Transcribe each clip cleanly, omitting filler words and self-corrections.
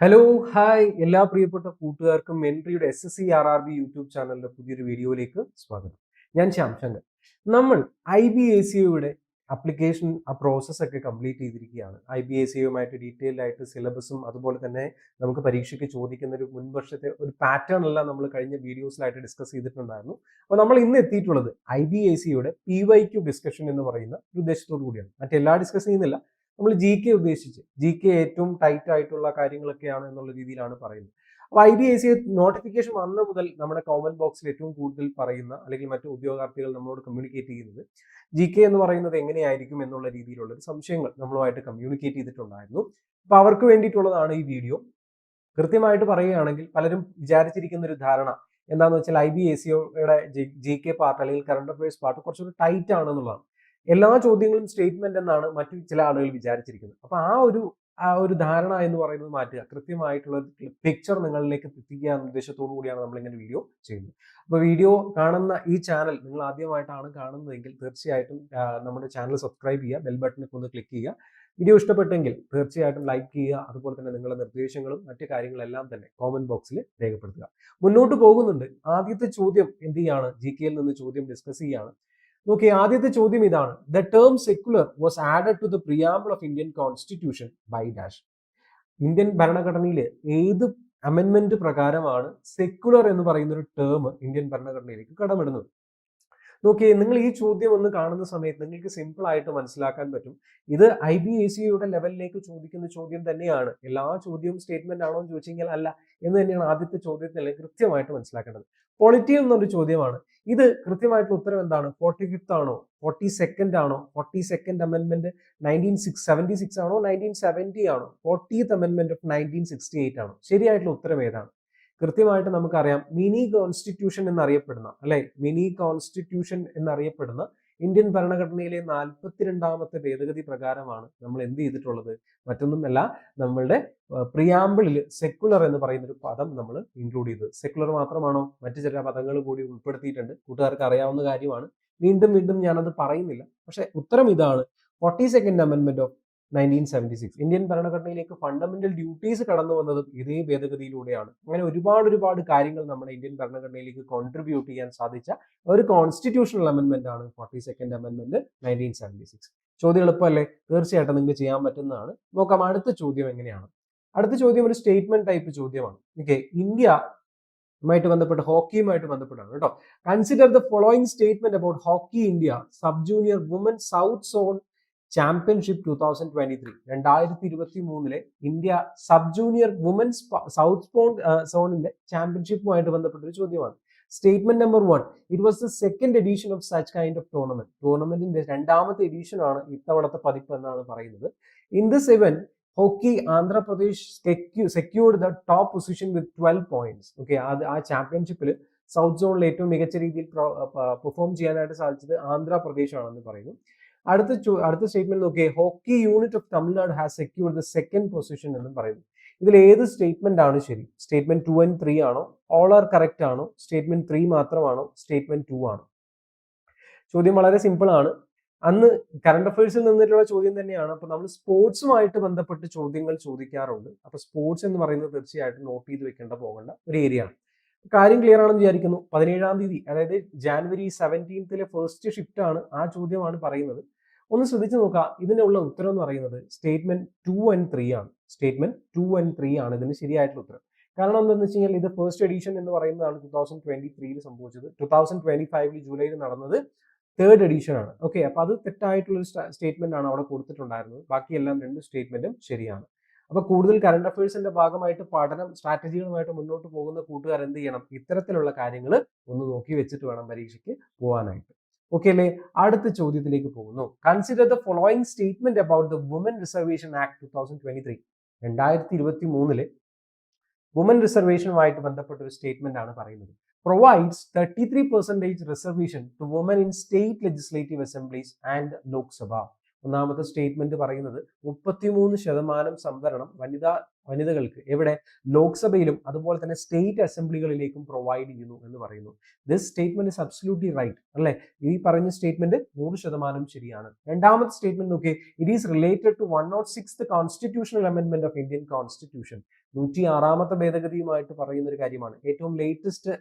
Hello hi എല്ലാ പ്രിയപ്പെട്ട കൂട്ടുകാർക്കും എൻട്രിയുടെ SSC RRB യൂട്യൂബ് ചാനലിന്റെ പുതിയൊരു വീഡിയോയിലേക്ക് സ്വാഗതം. ഞാൻ ശ്യാം ശങ്കർ. നമ്മൾ IBACOയുടെ അപ്ലിക്കേഷൻ പ്രോസസ്സ് ഒക്കെ കംപ്ലീറ്റ് ചെയ്തിരിക്കുകയാണ്. IBACOയുമായിട്ട് ഡീറ്റെയിൽഡ് ആയിട്ട് സിലബസും അതുപോലെ തന്നെ നമുക്ക് പരീക്ഷയ്ക്ക് ചോദിക്കുന്ന ഒരു മുൻവർഷത്തെ ഒരു പാറ്റേൺ എല്ലാം നമ്മൾ കഴിഞ്ഞ വീഡിയോസിലായിട്ട് ഡിസ്കസ് ചെയ്തിട്ടുണ്ടായിരുന്നു. അപ്പോൾ നമ്മൾ ഇന്ന് എത്തിയിട്ടുള്ളത് IBACOയുടെ PYQ ഡിസ്കഷൻ എന്ന് പറയുന്ന ഒരു ഉദ്ദേശത്തോടു കൂടിയാണ്. മറ്റെല്ലാ ഡിസ്കസ് ചെയ്യുന്നില്ല, നമ്മൾ GK ഉദ്ദേശിച്ച് GK ഏറ്റവും ടൈറ്റ് ആയിട്ടുള്ള കാര്യങ്ങളൊക്കെയാണ് എന്നുള്ള രീതിയിലാണ് പറയുന്നത്. അപ്പോൾ IBACO നോട്ടിഫിക്കേഷൻ വന്ന മുതൽ നമ്മുടെ കമന്റ് ബോക്സിൽ ഏറ്റവും കൂടുതൽ പറയുന്ന അല്ലെങ്കിൽ മറ്റു ഉദ്യോഗാർത്ഥികൾ നമ്മളോട് കമ്മ്യൂണിക്കേറ്റ് ചെയ്യുന്നത് GK എന്ന് പറയുന്നത് എങ്ങനെയായിരിക്കും എന്നുള്ള രീതിയിലുള്ള ഒരു സംശയങ്ങൾ നമ്മളുമായിട്ട് കമ്മ്യൂണിക്കേറ്റ് ചെയ്തിട്ടുണ്ടായിരുന്നു. അപ്പോൾ അവർക്ക് വേണ്ടിയിട്ടുള്ളതാണ് ഈ വീഡിയോ. കൃത്യമായിട്ട് പറയുകയാണെങ്കിൽ പലരും വിചാരിച്ചിരിക്കുന്ന ഒരു ധാരണ എന്താണെന്ന് വെച്ചാൽ IBACOയുടെ GK പാർട്ട് അല്ലെങ്കിൽ കറണ്ട് അഫയേഴ്സ് പാർട്ട് കുറച്ചുകൂടി ടൈറ്റ് ആണെന്നുള്ളതാണ്. എല്ലാ ചോദ്യങ്ങളും സ്റ്റേറ്റ്മെന്റ് എന്നാണ് മറ്റു ചില ആളുകൾ വിചാരിച്ചിരിക്കുന്നത്. അപ്പൊ ആ ഒരു ധാരണ എന്ന് പറയുന്നത് മാറ്റുക, കൃത്യമായിട്ടുള്ള പിക്ചർ നിങ്ങളിലേക്ക് എത്തിക്കുക എന്ന ഉദ്ദേശത്തോടു കൂടിയാണ് നമ്മൾ ഇങ്ങനെ വീഡിയോ ചെയ്യുന്നത്. അപ്പോൾ വീഡിയോ കാണുന്ന ഈ ചാനൽ നിങ്ങൾ ആദ്യമായിട്ടാണ് കാണുന്നതെങ്കിൽ തീർച്ചയായിട്ടും നമ്മുടെ ചാനൽ സബ്സ്ക്രൈബ് ചെയ്യുക, ബെൽ ബട്ടണിൽ ഒന്ന് ക്ലിക്ക് ചെയ്യുക. വീഡിയോ ഇഷ്ടപ്പെട്ടെങ്കിൽ തീർച്ചയായിട്ടും ലൈക്ക് ചെയ്യുക. അതുപോലെ തന്നെ നിങ്ങളുടെ നിർദ്ദേശങ്ങളും മറ്റു കാര്യങ്ങളെല്ലാം തന്നെ കോമന്റ് ബോക്സിൽ രേഖപ്പെടുത്തുക. മുന്നോട്ട് പോകുന്നുണ്ട്. ആദ്യത്തെ ചോദ്യം എന്ത് ചെയ്യാണ്, GKയിൽ നിന്ന് ചോദ്യം ഡിസ്കസ് ചെയ്യാണ്. നോക്കി, ആദ്യത്തെ ചോദ്യം ഇതാണ്: the term secular was added to the preamble of Indian constitution by dash. Indian ഭരണഘടനയിൽ ഏത് അമെൻമെന്റ് പ്രകാരമാണ് സെക്യുലർ എന്ന് പറയുന്ന ഒരു ടേം ഇന്ത്യൻ ഭരണഘടനയിലേക്ക് കടമിടുന്നത്? നോക്കിയേ, നിങ്ങൾ ഈ ചോദ്യം ഒന്ന് കാണുന്ന സമയത്ത് നിങ്ങൾക്ക് സിമ്പിൾ ആയിട്ട് മനസ്സിലാക്കാൻ പറ്റും. ഇത് IBACOയുടെ ലെവലിലേക്ക് ചോദിക്കുന്ന ചോദ്യം തന്നെയാണ്. എല്ലാ ചോദ്യവും സ്റ്റേറ്റ്മെന്റ് ആണോ എന്ന് ചോദിച്ചു കഴിഞ്ഞാൽ അല്ല എന്ന് തന്നെയാണ് ആദ്യത്തെ ചോദ്യത്തിൽ കൃത്യമായിട്ട് മനസ്സിലാക്കേണ്ടത്. പൊളിറ്റി എന്നൊരു ചോദ്യമാണ്. ഇത് കൃത്യമായിട്ടുള്ള ഉത്തരം എന്താണ്? 45th ആണോ, 42nd ആണോ, 42nd അമെന്റ്മെന്റ് 1976 ആണോ, 1970 ആണോ, 40th അമെന്റ്മെന്റ് ഓഫ് 1968 ആണോ? ശരിയായിട്ടുള്ള ഉത്തരം ഏതാണ്? കൃത്യമായിട്ട് നമുക്കറിയാം, മിനി കോൺസ്റ്റിറ്റ്യൂഷൻ എന്നറിയപ്പെടുന്ന മിനി കോൺസ്റ്റിറ്റ്യൂഷൻ എന്നറിയപ്പെടുന്ന ഇന്ത്യൻ ഭരണഘടനയിലെ 42ാമത്തെ ഭേദഗതി പ്രകാരമാണ് നമ്മൾ എന്ത് ചെയ്തിട്ടുള്ളത്? മറ്റൊന്നുമല്ല, നമ്മളുടെ പ്രിയാമ്പിളിൽ സെക്യുലർ എന്ന് പറയുന്ന ഒരു പദം നമ്മൾ ഇൻക്ലൂഡ് ചെയ്തത്. സെക്യുലർ മാത്രമാണോ, മറ്റു ചില പദങ്ങൾ കൂടി ഉൾപ്പെടുത്തിയിട്ടുണ്ട്. കൂട്ടുകാർക്ക് അറിയാവുന്ന കാര്യമാണ്, വീണ്ടും വീണ്ടും ഞാനത് പറയുന്നില്ല. പക്ഷെ ഉത്തരം ഇതാണ്: 42nd അമെന്റ്മെന്റ് ഓഫ് 1976. ഇന്ത്യൻ ഭരണഘടനയിലേക്ക് ഫണ്ടമെന്റൽ ഡ്യൂട്ടീസ് കടന്നു വന്നതും ഇതേ ഭേദഗതിയിലൂടെയാണ്. അങ്ങനെ ഒരുപാട് കാര്യങ്ങൾ നമ്മുടെ ഇന്ത്യൻ ഭരണഘടനയിലേക്ക് കോൺട്രിബ്യൂട്ട് ചെയ്യാൻ സാധിച്ച ഒരു കോൺസ്റ്റിറ്റ്യൂഷണൽ അമെന്റ്മെന്റ് ആണ് 42nd അമെന്റ്മെന്റ് 1976. ചോദ്യം എളുപ്പമല്ലേ? തീർച്ചയായിട്ടും നിങ്ങൾക്ക് ചെയ്യാൻ പറ്റുന്നതാണ്. നോക്കാം അടുത്ത ചോദ്യം എങ്ങനെയാണ്. അടുത്ത ചോദ്യം ഒരു സ്റ്റേറ്റ്മെന്റ് ടൈപ്പ് ചോദ്യമാണ്. ഓക്കെ, ഇന്ത്യയുമായിട്ട് ബന്ധപ്പെട്ട് ഹോക്കിയുമായിട്ട് ബന്ധപ്പെട്ടാണ് കേട്ടോ. Consider the following statement about hockey India sub junior women south zone championship 2023. 2023 India sub junior women's south സോണിന്റെ ചാമ്പ്യൻഷിപ്പുമായിട്ട് ബന്ധപ്പെട്ട ഒരു ചോദ്യമാണ്. Statement number 1: it was the second edition of such kind of tournament. ടൂർണമെന്റിന്റെ രണ്ടാമത്തെ എഡിഷൻ ആണ് ഇത്തവണത്തെ പതിപ്പ് എന്നാണ് പറയുന്നത്. In this event hockey Andhra Pradesh secured the top position with 12 points. Okay, ആ ചാമ്പ്യൻഷിപ്പിൽ സൗത്ത് സോണിൽ ഏറ്റവും മികച്ച രീതിയിൽ പെർഫോം ചെയ്യാനായിട്ട് സാധിച്ചത് ആന്ധ്രാപ്രദേശ് ആണെന്ന് പറയുന്നു. അടുത്ത സ്റ്റേറ്റ്മെന്റ് നോക്കിയേ: hockey unit of Tamil Nadu has secured the second position എന്നും പറയുന്നു. ഇതിൽ ഏത് സ്റ്റേറ്റ്മെന്റ് ആണ് ശരി? സ്റ്റേറ്റ്മെന്റ് 2 and 3 ആണോ? ഓൾ ആർ കറക്റ്റ് ആണോ? സ്റ്റേറ്റ്മെന്റ് 3 മാത്രമാണോ? സ്റ്റേറ്റ്മെന്റ് 2 ആണോ? ചോദ്യം വളരെ സിമ്പിൾ ആണ്. അന്ന് കറണ്ട് അഫയേഴ്സിൽ നിന്നിട്ടുള്ള ചോദ്യം തന്നെയാണ്. അപ്പൊ നമ്മൾ സ്പോർട്സുമായിട്ട് ബന്ധപ്പെട്ട് ചോദ്യങ്ങൾ ചോദിക്കാറുണ്ട്. അപ്പൊ സ്പോർട്സ് എന്ന് പറയുന്നത് തീർച്ചയായിട്ടും നോട്ട് ചെയ്ത് പോകേണ്ട ഒരു ഏരിയ ആണ്. കാര്യം ക്ലിയർ ആണെന്ന് വിചാരിക്കുന്നു. 17ാം തീയതി, അതായത് ജാനുവരി 17th ഫസ്റ്റ് ഷിഫ്റ്റ് ആണ്. ആ ചോദ്യമാണ് പറയുന്നത്. ഒന്ന് ശ്രദ്ധിച്ചു നോക്കുക. ഇതിനുള്ള ഉത്തരം എന്ന് പറയുന്നത് സ്റ്റേറ്റ്മെന്റ് 2 and 3 ആണ്. സ്റ്റേറ്റ്മെന്റ് 2 and 3 ആണ് ഇതിന് ശരിയായിട്ടുള്ള ഉത്തരം. കാരണം എന്താണെന്ന് വെച്ച് കഴിഞ്ഞാൽ ഇത് ഫസ്റ്റ് എഡിഷൻ എന്ന് പറയുന്നതാണ് 2023 സംഭവിച്ചത്. 2025 ജൂലൈയിൽ നടന്നത് തേർഡ് എഡിഷൻ ആണ്. ഓക്കെ, അപ്പൊ അത് തെറ്റായിട്ടുള്ള ഒരു സ്റ്റേറ്റ്മെന്റ് ആണ് അവിടെ കൊടുത്തിട്ടുണ്ടായിരുന്നത്. ബാക്കിയെല്ലാം രണ്ട് സ്റ്റേറ്റ്മെന്റും ശരിയാണ്. അപ്പൊ കൂടുതൽ കറണ്ട് അഫയേഴ്സിന്റെ ഭാഗമായിട്ട് പഠനം സ്ട്രാറ്റജികളുമായിട്ട് മുന്നോട്ട് പോകുന്ന കൂട്ടുകാർ എന്ത് ചെയ്യണം? ഇത്തരത്തിലുള്ള കാര്യങ്ങൾ ഒന്ന് നോക്കി വെച്ചിട്ട് വേണം പരീക്ഷയ്ക്ക് പോകാനായിട്ട്. ഓക്കെ അല്ലേ? അടുത്ത ചോദ്യത്തിലേക്ക് പോകുന്നു. Consider the following statement about the women reservation act 2023. 2023 women റിസർവേഷനുമായിട്ട് ബന്ധപ്പെട്ട ഒരു സ്റ്റേറ്റ്മെന്റ് ആണ് പറയുന്നത്. Provides 33% reservation to women in state legislative assemblies and Lok Sabha. ഒന്നാമത്തെ സ്റ്റേറ്റ്മെന്റ് പറയുന്നത് 33% സംവരണം വനിതാ വനിതകൾക്ക് എവിടെ ലോക്സഭയിലും അതുപോലെ തന്നെ സ്റ്റേറ്റ് അസംബ്ലികളിലേക്കും പ്രൊവൈഡ് ചെയ്യുന്നു എന്ന് പറയുന്നു. This statement is absolutely right അല്ലേ? ഈ പറഞ്ഞ സ്റ്റേറ്റ്മെന്റ് 100% ശരിയാണ്. രണ്ടാമത്തെ സ്റ്റേറ്റ്മെന്റ് നോക്കിയേ, it is related to 106th constitutional amendment of Indian constitution. 106ാമത്തെ ഭേദഗതിയുമായിട്ട് പറയുന്ന ഒരു കാര്യമാണ്, ഏറ്റവും ലേറ്റസ്റ്റ്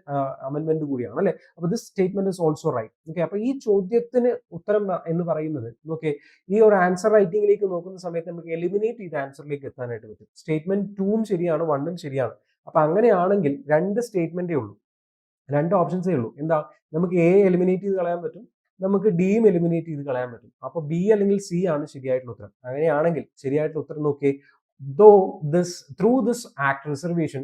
അമെൻഡ്മെന്റ് കൂടിയാണ് അല്ലെ? അപ്പൊ this statement is also right. Okay, അപ്പൊ ഈ ചോദ്യത്തിന് ഉത്തരം എന്ന് പറയുന്നത് നോക്കിയേ, ഈ ഒരു ആൻസർ റൈറ്റിംഗിലേക്ക് നോക്കുന്ന സമയത്ത് നമുക്ക് എലിമിനേറ്റ് ചെയ്ത ആൻസറിലേക്ക് എത്താനായിട്ട് പറ്റും. സ്റ്റേറ്റ്മെന്റ് 2ഉം ശരിയാണ്, 1ഉം ശരിയാണ്. അപ്പൊ അങ്ങനെയാണെങ്കിൽ രണ്ട് സ്റ്റേറ്റ്മെന്റേ ഉള്ളൂ, രണ്ട് ഓപ്ഷൻസേ ഉള്ളൂ. എന്താ, നമുക്ക് എ എലിമിനേറ്റ് ചെയ്ത് കളയാൻ പറ്റും, നമുക്ക് ഡിയും എലിമിനേറ്റ് ചെയ്ത് കളയാൻ പറ്റും. അപ്പൊ ബി അല്ലെങ്കിൽ സി ആണ് ശരിയായിട്ടുള്ള ഉത്തരം. അങ്ങനെയാണെങ്കിൽ ശരിയായിട്ടുള്ള ഉത്തരം നോക്കിയേ, through this act reservation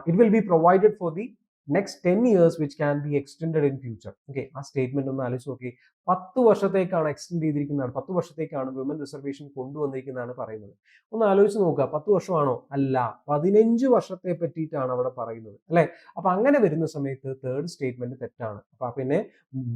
it will be provided for the next 10 years which can be extended in future. Okay, ആ സ്റ്റേറ്റ്മെന്റ് ഒന്ന് ആലോചിച്ച് നോക്കി. 10 വർഷത്തേക്കാണ് എക്സ്റ്റെൻഡ് ചെയ്തിരിക്കുന്നതാണ്, 10 വർഷത്തേക്കാണ് വിമൻ റിസർവേഷൻ കൊണ്ടുവന്നിരിക്കുന്നതാണ് പറയുന്നത്. ഒന്ന് ആലോചിച്ച് നോക്കുക, 10 വർഷമാണോ? അല്ല, 15 വർഷത്തെ പറ്റിയിട്ടാണ് അവിടെ പറയുന്നത് അല്ലെ? അപ്പൊ അങ്ങനെ വരുന്ന സമയത്ത് തേർഡ് സ്റ്റേറ്റ്മെന്റ് തെറ്റാണ്. അപ്പൊ പിന്നെ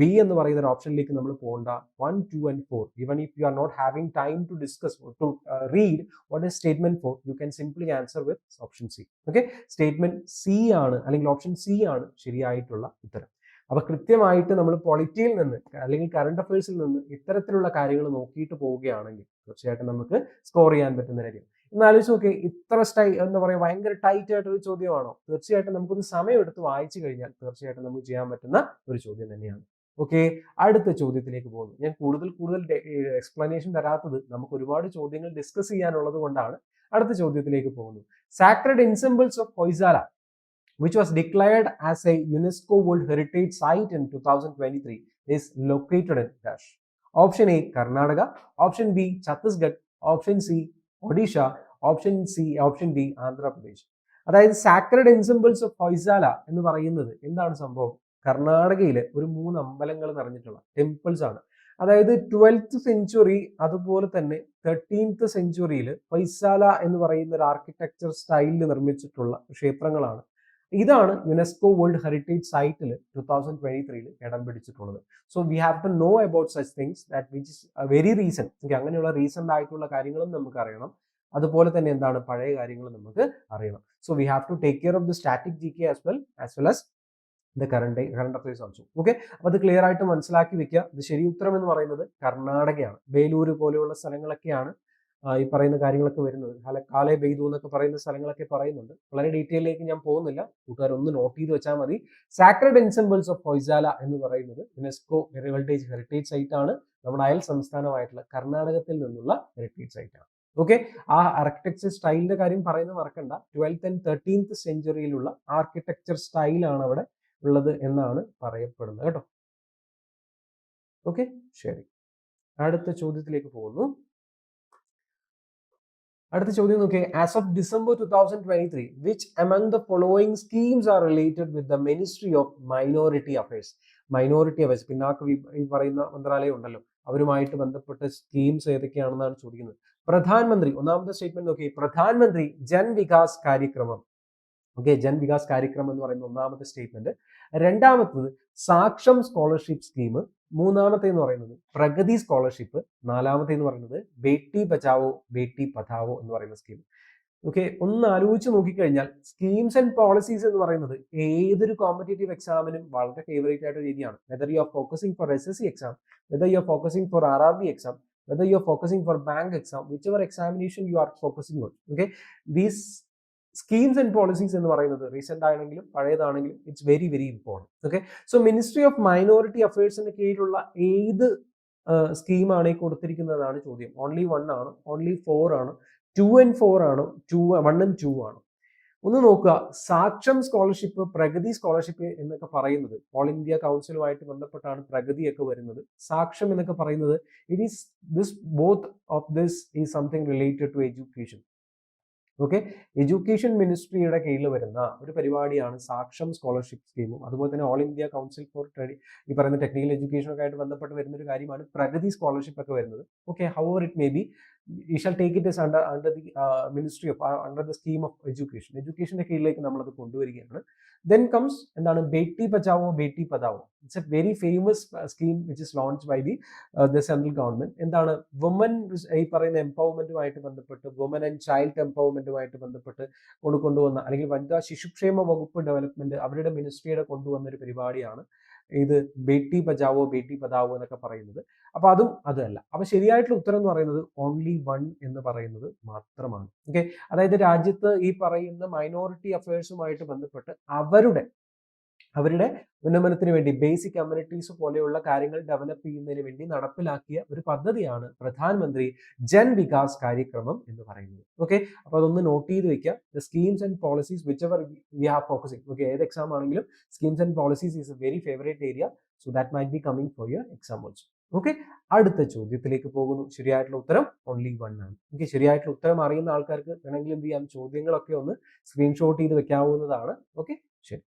ബി എന്ന് പറയുന്ന ഒരു ഓപ്ഷനിലേക്ക് നമ്മൾ പോകണ്ട. 1, 2 and 4, even if you are not having time to discuss or to read what is statement 4, you can simply answer with option C. Okay, statement C ആണ്, അല്ലെങ്കിൽ ഓപ്ഷൻ സി ആണ് ശരിയായിട്ടുള്ള ഉത്തരം. അപ്പൊ കൃത്യമായിട്ട് നമ്മൾ പൊളിറ്റിയിൽ നിന്ന് അല്ലെങ്കിൽ കറണ്ട് അഫയേഴ്സിൽ നിന്ന് ഇത്തരത്തിലുള്ള കാര്യങ്ങൾ നോക്കിയിട്ട് പോവുകയാണെങ്കിൽ തീർച്ചയായിട്ടും നമുക്ക് സ്കോർ ചെയ്യാൻ പറ്റുന്ന കാര്യം. ഒന്ന് ആലോചിച്ച് നോക്കി, ഇത്ര എന്താ പറയുക, ഭയങ്കര ടൈറ്റ് ആയിട്ടൊരു ചോദ്യമാണോ? തീർച്ചയായിട്ടും നമുക്കൊന്ന് സമയമെടുത്ത് വായിച്ചു കഴിഞ്ഞാൽ തീർച്ചയായിട്ടും നമുക്ക് ചെയ്യാൻ പറ്റുന്ന ഒരു ചോദ്യം തന്നെയാണ്. ഓക്കെ, അടുത്ത ചോദ്യത്തിലേക്ക് പോകുന്നു. ഞാൻ കൂടുതൽ എക്സ്പ്ലനേഷൻ തരാത്തത് നമുക്ക് ഒരുപാട് ചോദ്യങ്ങൾ ഡിസ്കസ് ചെയ്യാനുള്ളത് കൊണ്ടാണ്. അടുത്ത ചോദ്യത്തിലേക്ക് പോകുന്നു. Sacred ensembles of Hoysala which was declared as a UNESCO World Heritage Site in 2023 is located in dash. Option A Karnataka, option B Chhattisgarh, option C Odisha, option D Andhra Pradesh. അതായത് sacred ensembles of Hoysala എന്ന് പറയുന്നത് എന്താണ് സംഭവം? കർണാടകയിലെ ഒരു 3 അമ്പലങ്ങൾ നിറഞ്ഞിട്ടുള്ള temples ആണ്. അതായത് 12th സെഞ്ചുറി അതുപോലെ തന്നെ 13th സെഞ്ചുറിയിൽ ഹൊയ്സാല എന്ന് പറയുന്ന ഒരു ആർക്കിടെക്ചർ സ്റ്റൈലിൽ നിർമ്മിച്ചിട്ടുള്ള ക്ഷേത്രങ്ങളാണ്. ഇതാണ് യുനെസ്കോ വേൾഡ് ഹെറിറ്റേജ് സൈറ്റിൽ 2023 ഇടം പിടിച്ചിട്ടുള്ളത്. So we have to know about such things that which is very recent. അങ്ങനെയുള്ള റീസെന്റ് ആയിട്ടുള്ള കാര്യങ്ങളും നമുക്ക് അറിയണം, അതുപോലെ തന്നെ എന്താണ് പഴയ കാര്യങ്ങളും നമുക്ക് അറിയണം. So we have to take care of the static G K as well as the current affairs also. Okay, അപ്പൊ അത് ക്ലിയർ ആയിട്ട് മനസ്സിലാക്കി വെക്കുക. ഇത് ശരി ഉത്തരം എന്ന് പറയുന്നത് കർണാടകയാണ്. ബേലൂര് പോലെയുള്ള സ്ഥലങ്ങളൊക്കെയാണ് ഈ പറയുന്ന കാര്യങ്ങളൊക്കെ വരുന്നത്. കാലേ ബെയ്തു എന്നൊക്കെ പറയുന്ന സ്ഥലങ്ങളൊക്കെ പറയുന്നുണ്ട്. വളരെ ഡീറ്റെയിലേക്ക് ഞാൻ പോകുന്നില്ല, കൂട്ടുകാർ ഒന്ന് നോട്ട് ചെയ്ത് വെച്ചാൽ മതി. സാക്രഡ് എൻസെമ്പിൾസ് ഓഫ് ഹൊയ്സാല എന്ന് പറയുന്നത് യുനെസ്കോ ഹെറിറ്റേജ് സൈറ്റ് ആണ്. നമ്മുടെ അയൽ സംസ്ഥാനമായിട്ടുള്ള കർണാടകത്തിൽ നിന്നുള്ള ഹെറിറ്റേജ് സൈറ്റ് ആണ്. ഓക്കെ, ആ ആർക്കിടെക്ചർ സ്റ്റൈലിന്റെ കാര്യം പറയുന്നത് മറക്കണ്ട. 12th and 13th സെഞ്ചുറിയിലുള്ള ആർക്കിടെക്ചർ സ്റ്റൈലാണ് അവിടെ ഉള്ളത് എന്നാണ് പറയപ്പെടുന്നത് കേട്ടോ. ഓക്കെ, ശരി, അടുത്ത ചോദ്യത്തിലേക്ക് പോകുന്നു. അടുത്ത ചോദ്യം നോക്കിയേ, as of December 2023 which among the following schemes are related with the ministry of minority affairs. Minority affairs, പിന്നാക്ക ഈ പറയുന്ന മന്ത്രാലയം ഉണ്ടല്ലോ, അവരുമായിട്ട് ബന്ധപ്പെട്ട സ്കീംസ് ഏതൊക്കെയാണെന്നാണ് ചോദിക്കുന്നത്. പ്രധാനമന്ത്രി, ഒന്നാമത്തെ സ്റ്റേറ്റ്മെന്റ് നോക്കി, പ്രധാനമന്ത്രി ജൻ വികാസ് കാര്യക്രമം. ഓക്കെ, ജൻ വികാസ് കാര്യക്രമം എന്ന് പറയുന്ന ഒന്നാമത്തെ സ്റ്റേറ്റ്മെന്റ്. രണ്ടാമത്തത് സാക്ഷം സ്കോളർഷിപ്പ് സ്കീം. മൂന്നാമത്തെ എന്ന് പറയുന്നത് പ്രഗതി സ്കോളർഷിപ്പ്. നാലാമത്തെ എന്ന് പറയുന്നത് ബേട്ടി ബച്ചാവോ ബേട്ടി പഠാവോ എന്ന് പറയുന്ന സ്കീം. ഓക്കെ, ഒന്ന് ആലോചിച്ച് നോക്കിക്കഴിഞ്ഞാൽ സ്കീംസ് ആൻഡ് പോളിസീസ് എന്ന് പറയുന്നത് ഏതൊരു കോമ്പറ്റേറ്റീവ് എക്സാമിനും വളരെ ഫേവറേറ്റ് ആയിട്ട് രീതിയാണ്. Whether you are focusing for SSC exam, whether you are focusing for RRB exam, whether you are focusing for bank exam, whichever examination you are focusing on. Okay, these schemes and policies എന്ന് പറയുന്നത് recent ആണെങ്കിലും പഴയതാണെങ്കിലും it's very very important. Okay, so ministry of minority അഫയേഴ്സിന്റെ കീഴിലുള്ള ഏത് സ്കീമാണ് ഈ കൊടുത്തിരിക്കുന്നതാണ് ചോദ്യം. ഓൺലി 1 ആണ്, ഓൺലി 4 ആണ്, 2 and 4 ആണ്, 1 and 2 ആണ്. ഒന്ന് നോക്കുക, സാക്ഷം സ്കോളർഷിപ്പ്, പ്രഗതി സ്കോളർഷിപ്പ് എന്നൊക്കെ പറയുന്നത് ഓൾ ഇന്ത്യ കൗൺസിലുമായിട്ട് ബന്ധപ്പെട്ടാണ് പ്രഗതിയൊക്കെ വരുന്നത്. സാക്ഷം എന്നൊക്കെ പറയുന്നത് it is this both of this is something related to education. Okay, education മിനിസ്ട്രിയുടെ കീഴിൽ വരുന്ന ഒരു പരിപാടിയാണ് സാക്ഷം സ്കോളർഷിപ്പ് സ്കീമും. അതുപോലെ തന്നെ ഓൾ ഇന്ത്യ കൗൺസിൽ ഫോർ ഈ പറയുന്ന ടെക്നിക്കൽ എഡ്യൂക്കേഷനൊക്കെ ആയിട്ട് ബന്ധപ്പെട്ട് വരുന്ന ഒരു കാര്യമാണ് പ്രഗതി സ്കോളർഷിപ്പ് ഒക്കെ വരുന്നത്. Okay, however it may be, we shall take it as under the ministry of under the scheme of educationന്റെ കീഴിലേക്ക് നമ്മളത് കൊണ്ടുവരികയാണ്. Then comes എന്താണ് Beti Bachao Beti Padhao. It's a very famous scheme which is launch by the central government. എന്താണ് woman ഈ പറയുന്ന എംപവർമെന്റുമായിട്ട് ബന്ധപ്പെട്ട് woman and child എംപവർമെന്റുമായിട്ട് ബന്ധപ്പെട്ട് കൊണ്ടുവന്ന അല്ലെങ്കിൽ വനിതാ ശിശുക്ഷേമ വകുപ്പ് ഡെവലപ്മെന്റ് അവരുടെ മിനിസ്ട്രിയുടെ കൊണ്ടുവന്ന ഒരു പരിപാടിയാണ് ഇത് ബേട്ടി ബച്ചാവോ ബേട്ടി പഠാവോ എന്നൊക്കെ പറയുന്നത്. അപ്പൊ അതും അതല്ല. അപ്പൊ ശരിയായിട്ടുള്ള ഉത്തരം എന്ന് പറയുന്നത് ഓൺലി വൺ എന്ന് പറയുന്നത് മാത്രമാണ്. ഓക്കെ, അതായത് രാജ്യത്ത് ഈ പറയുന്ന മൈനോറിറ്റി അഫയേഴ്സുമായിട്ട് ബന്ധപ്പെട്ട് അവരുടെ ഉന്നമനത്തിന് വേണ്ടി ബേസിക് കമ്മ്യൂണിറ്റീസ് പോലെയുള്ള കാര്യങ്ങൾ ഡെവലപ്പ് ചെയ്യുന്നതിന് വേണ്ടി നടപ്പിലാക്കിയ ഒരു പദ്ധതിയാണ് പ്രധാനമന്ത്രി ജൻ വികാസ് കാര്യക്രമം എന്ന് പറയുന്നത്. ഓക്കെ, അപ്പൊ അതൊന്ന് നോട്ട് ചെയ്ത് വെക്കുക. The schemes and policies which ever we have focusing. Okay, ഏത് എക്സാം ആണെങ്കിലും schemes and policies is A very favourite area. So that might be coming for your exam also. Okay, അടുത്ത ചോദ്യത്തിലേക്ക് പോകുന്നു. ശരിയായിട്ടുള്ള ഉത്തരം ഓൺലി വൺ ആണ്. Okay, ശരിയായിട്ടുള്ള ഉത്തരം അറിയുന്ന ആൾക്കാർക്ക് വേണമെങ്കിൽ എന്ത് ചെയ്യാം, ചോദ്യങ്ങളൊക്കെ ഒന്ന് സ്ക്രീൻഷോട്ട് ചെയ്ത് വെക്കാവുന്നതാണ്. ഓക്കെ, ശരി.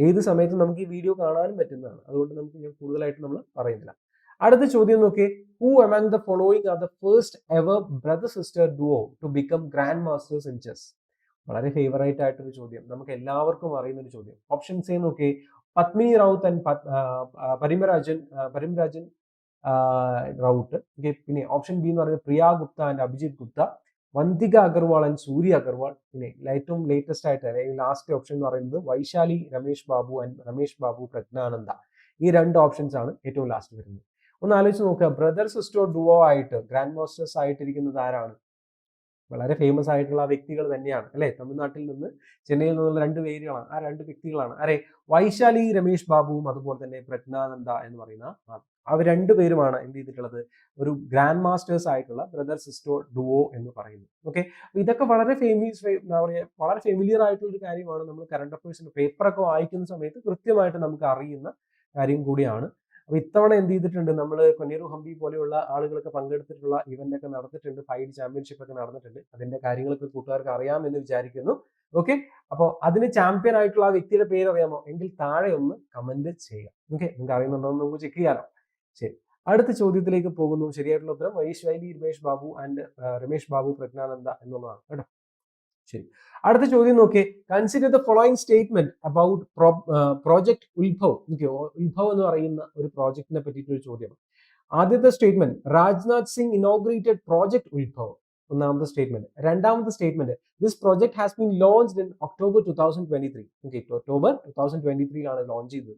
ഏത് സമയത്തും നമുക്ക് ഈ വീഡിയോ കാണാനും പറ്റുന്നതാണ്. അതുകൊണ്ട് നമുക്ക് ഞാൻ കൂടുതലായിട്ട് നമ്മൾ പറയുന്നില്ല. അടുത്ത ചോദ്യം നോക്കിയേ. Who among the following are the first ever brother sister duo to become grand masters in chess? വളരെ ഫേവറേറ്റ് ആയിട്ടൊരു ചോദ്യം, നമുക്ക് എല്ലാവർക്കും അറിയുന്ന ഒരു ചോദ്യം. ഓപ്ഷൻസ് എ നോക്കിയേ. പത്മിനി റൗത്ത് ആൻഡ് പരിമരാജൻ റൗട്ട്. പിന്നെ ഓപ്ഷൻ ബി എന്ന് പറയുന്നത് പ്രിയ ഗുപ്ത ആൻഡ് അഭിജിത് ഗുപ്ത, വന്തിക അഗർവാൾ ആൻഡ് സൂര്യ അഗർവാൾ. പിന്നെ ഏറ്റവും ലേറ്റസ്റ്റ് ആയിട്ട് അല്ലെങ്കിൽ ലാസ്റ്റ് ഓപ്ഷൻ എന്ന് പറയുന്നത് വൈശാലി രമേശ് ബാബു ആൻഡ് രമേശ് ബാബു പ്രജ്ഞാനന്ദ. ഈ രണ്ട് ഓപ്ഷൻസ് ആണ് ഏറ്റവും ലാസ്റ്റ് വരുന്നത്. ഒന്ന് ആലോചിച്ച് നോക്കുക, ബ്രദർ സിസ്റ്റർ ഡുവോ ആയിട്ട് ഗ്രാൻഡ് മാസ്റ്റേഴ്സ് ആയിട്ടിരിക്കുന്നത് ആരാണ്? വളരെ ഫേമസ് ആയിട്ടുള്ള വ്യക്തികൾ തന്നെയാണ് അല്ലെ. തമിഴ്നാട്ടിൽ നിന്ന് ചെന്നൈയിൽ നിന്നുള്ള രണ്ട് പേരുകളാണ്. ആ രണ്ട് വ്യക്തികളാണ് അരെ വൈശാലി രമേശ് ബാബുവും അതുപോലെ തന്നെ പ്രജ്ഞാനന്ദ എന്ന് പറയുന്ന അവർ രണ്ടുപേരുമാണ് എന്ത് ചെയ്തിട്ടുള്ളത്, ഒരു ഗ്രാൻഡ് മാസ്റ്റേഴ്സ് ആയിട്ടുള്ള ബ്രദർ സിസ്റ്റർ ഡുവോ എന്ന് പറയുന്നത്. ഓക്കെ, ഇതൊക്കെ വളരെ എന്താ പറയുക, വളരെ ഫെമിലിയർ ആയിട്ടുള്ള ഒരു കാര്യമാണ്. നമ്മൾ കറണ്ട് അഫയേഴ്സിന്റെ പേപ്പറൊക്കെ വായിക്കുന്ന സമയത്ത് കൃത്യമായിട്ട് നമുക്ക് അറിയുന്ന കാര്യം കൂടിയാണ്. അപ്പൊ ഇത്തവണ എന്ത് ചെയ്തിട്ടുണ്ട്, നമ്മൾ കൊനേരു ഹംപി പോലെയുള്ള ആളുകളൊക്കെ പങ്കെടുത്തിട്ടുള്ള ഇവന്റ് ഒക്കെ നടന്നിട്ടുണ്ട്, ഫൈഡ് ചാമ്പ്യൻഷിപ്പ് ഒക്കെ നടന്നിട്ടുണ്ട്. അതിന്റെ കാര്യങ്ങളൊക്കെ കൂട്ടുകാർക്ക് അറിയാമെന്ന് വിചാരിക്കുന്നു. ഓക്കെ, അപ്പോൾ അതിന് ചാമ്പ്യൻ ആയിട്ടുള്ള ആ വ്യക്തിയുടെ പേര് അറിയാമോ എങ്കിൽ താഴെ ഒന്ന് കമന്റ് ചെയ്യാം. ഓക്കെ, നിങ്ങൾക്ക് അറിയുന്നുണ്ടോ എന്ന് നമുക്ക് ചെക്ക് ചെയ്യാലോ. ശരി, അടുത്ത ചോദ്യത്തിലേക്ക് പോകുന്നു. ശരിയായിട്ടുള്ള ഉത്തരം വൈശാലി രമേശ് ബാബു ആൻഡ് രമേശ് ബാബു പ്രജ്ഞാനന്ദ എന്നുള്ളതാണ് കേട്ടോ. ശരി, അടുത്ത ചോദ്യം നോക്കിയേ. Consider the following statement about project Utbhav. Okay, Utbhav എന്ന് പറയുന്ന ഒരു പ്രോജക്റ്റിനെ പറ്റിയിട്ടൊരു ചോദ്യമാണ്. ആദ്യത്തെ statement, Rajnath Singh inaugurated project Utbhav. ഒന്നാമത്തെ സ്റ്റേറ്റ്മെന്റ്. രണ്ടാമത്തെ statement, this project has been launched in October 2023. Okay, October 2023 launch ചെയ്തത്.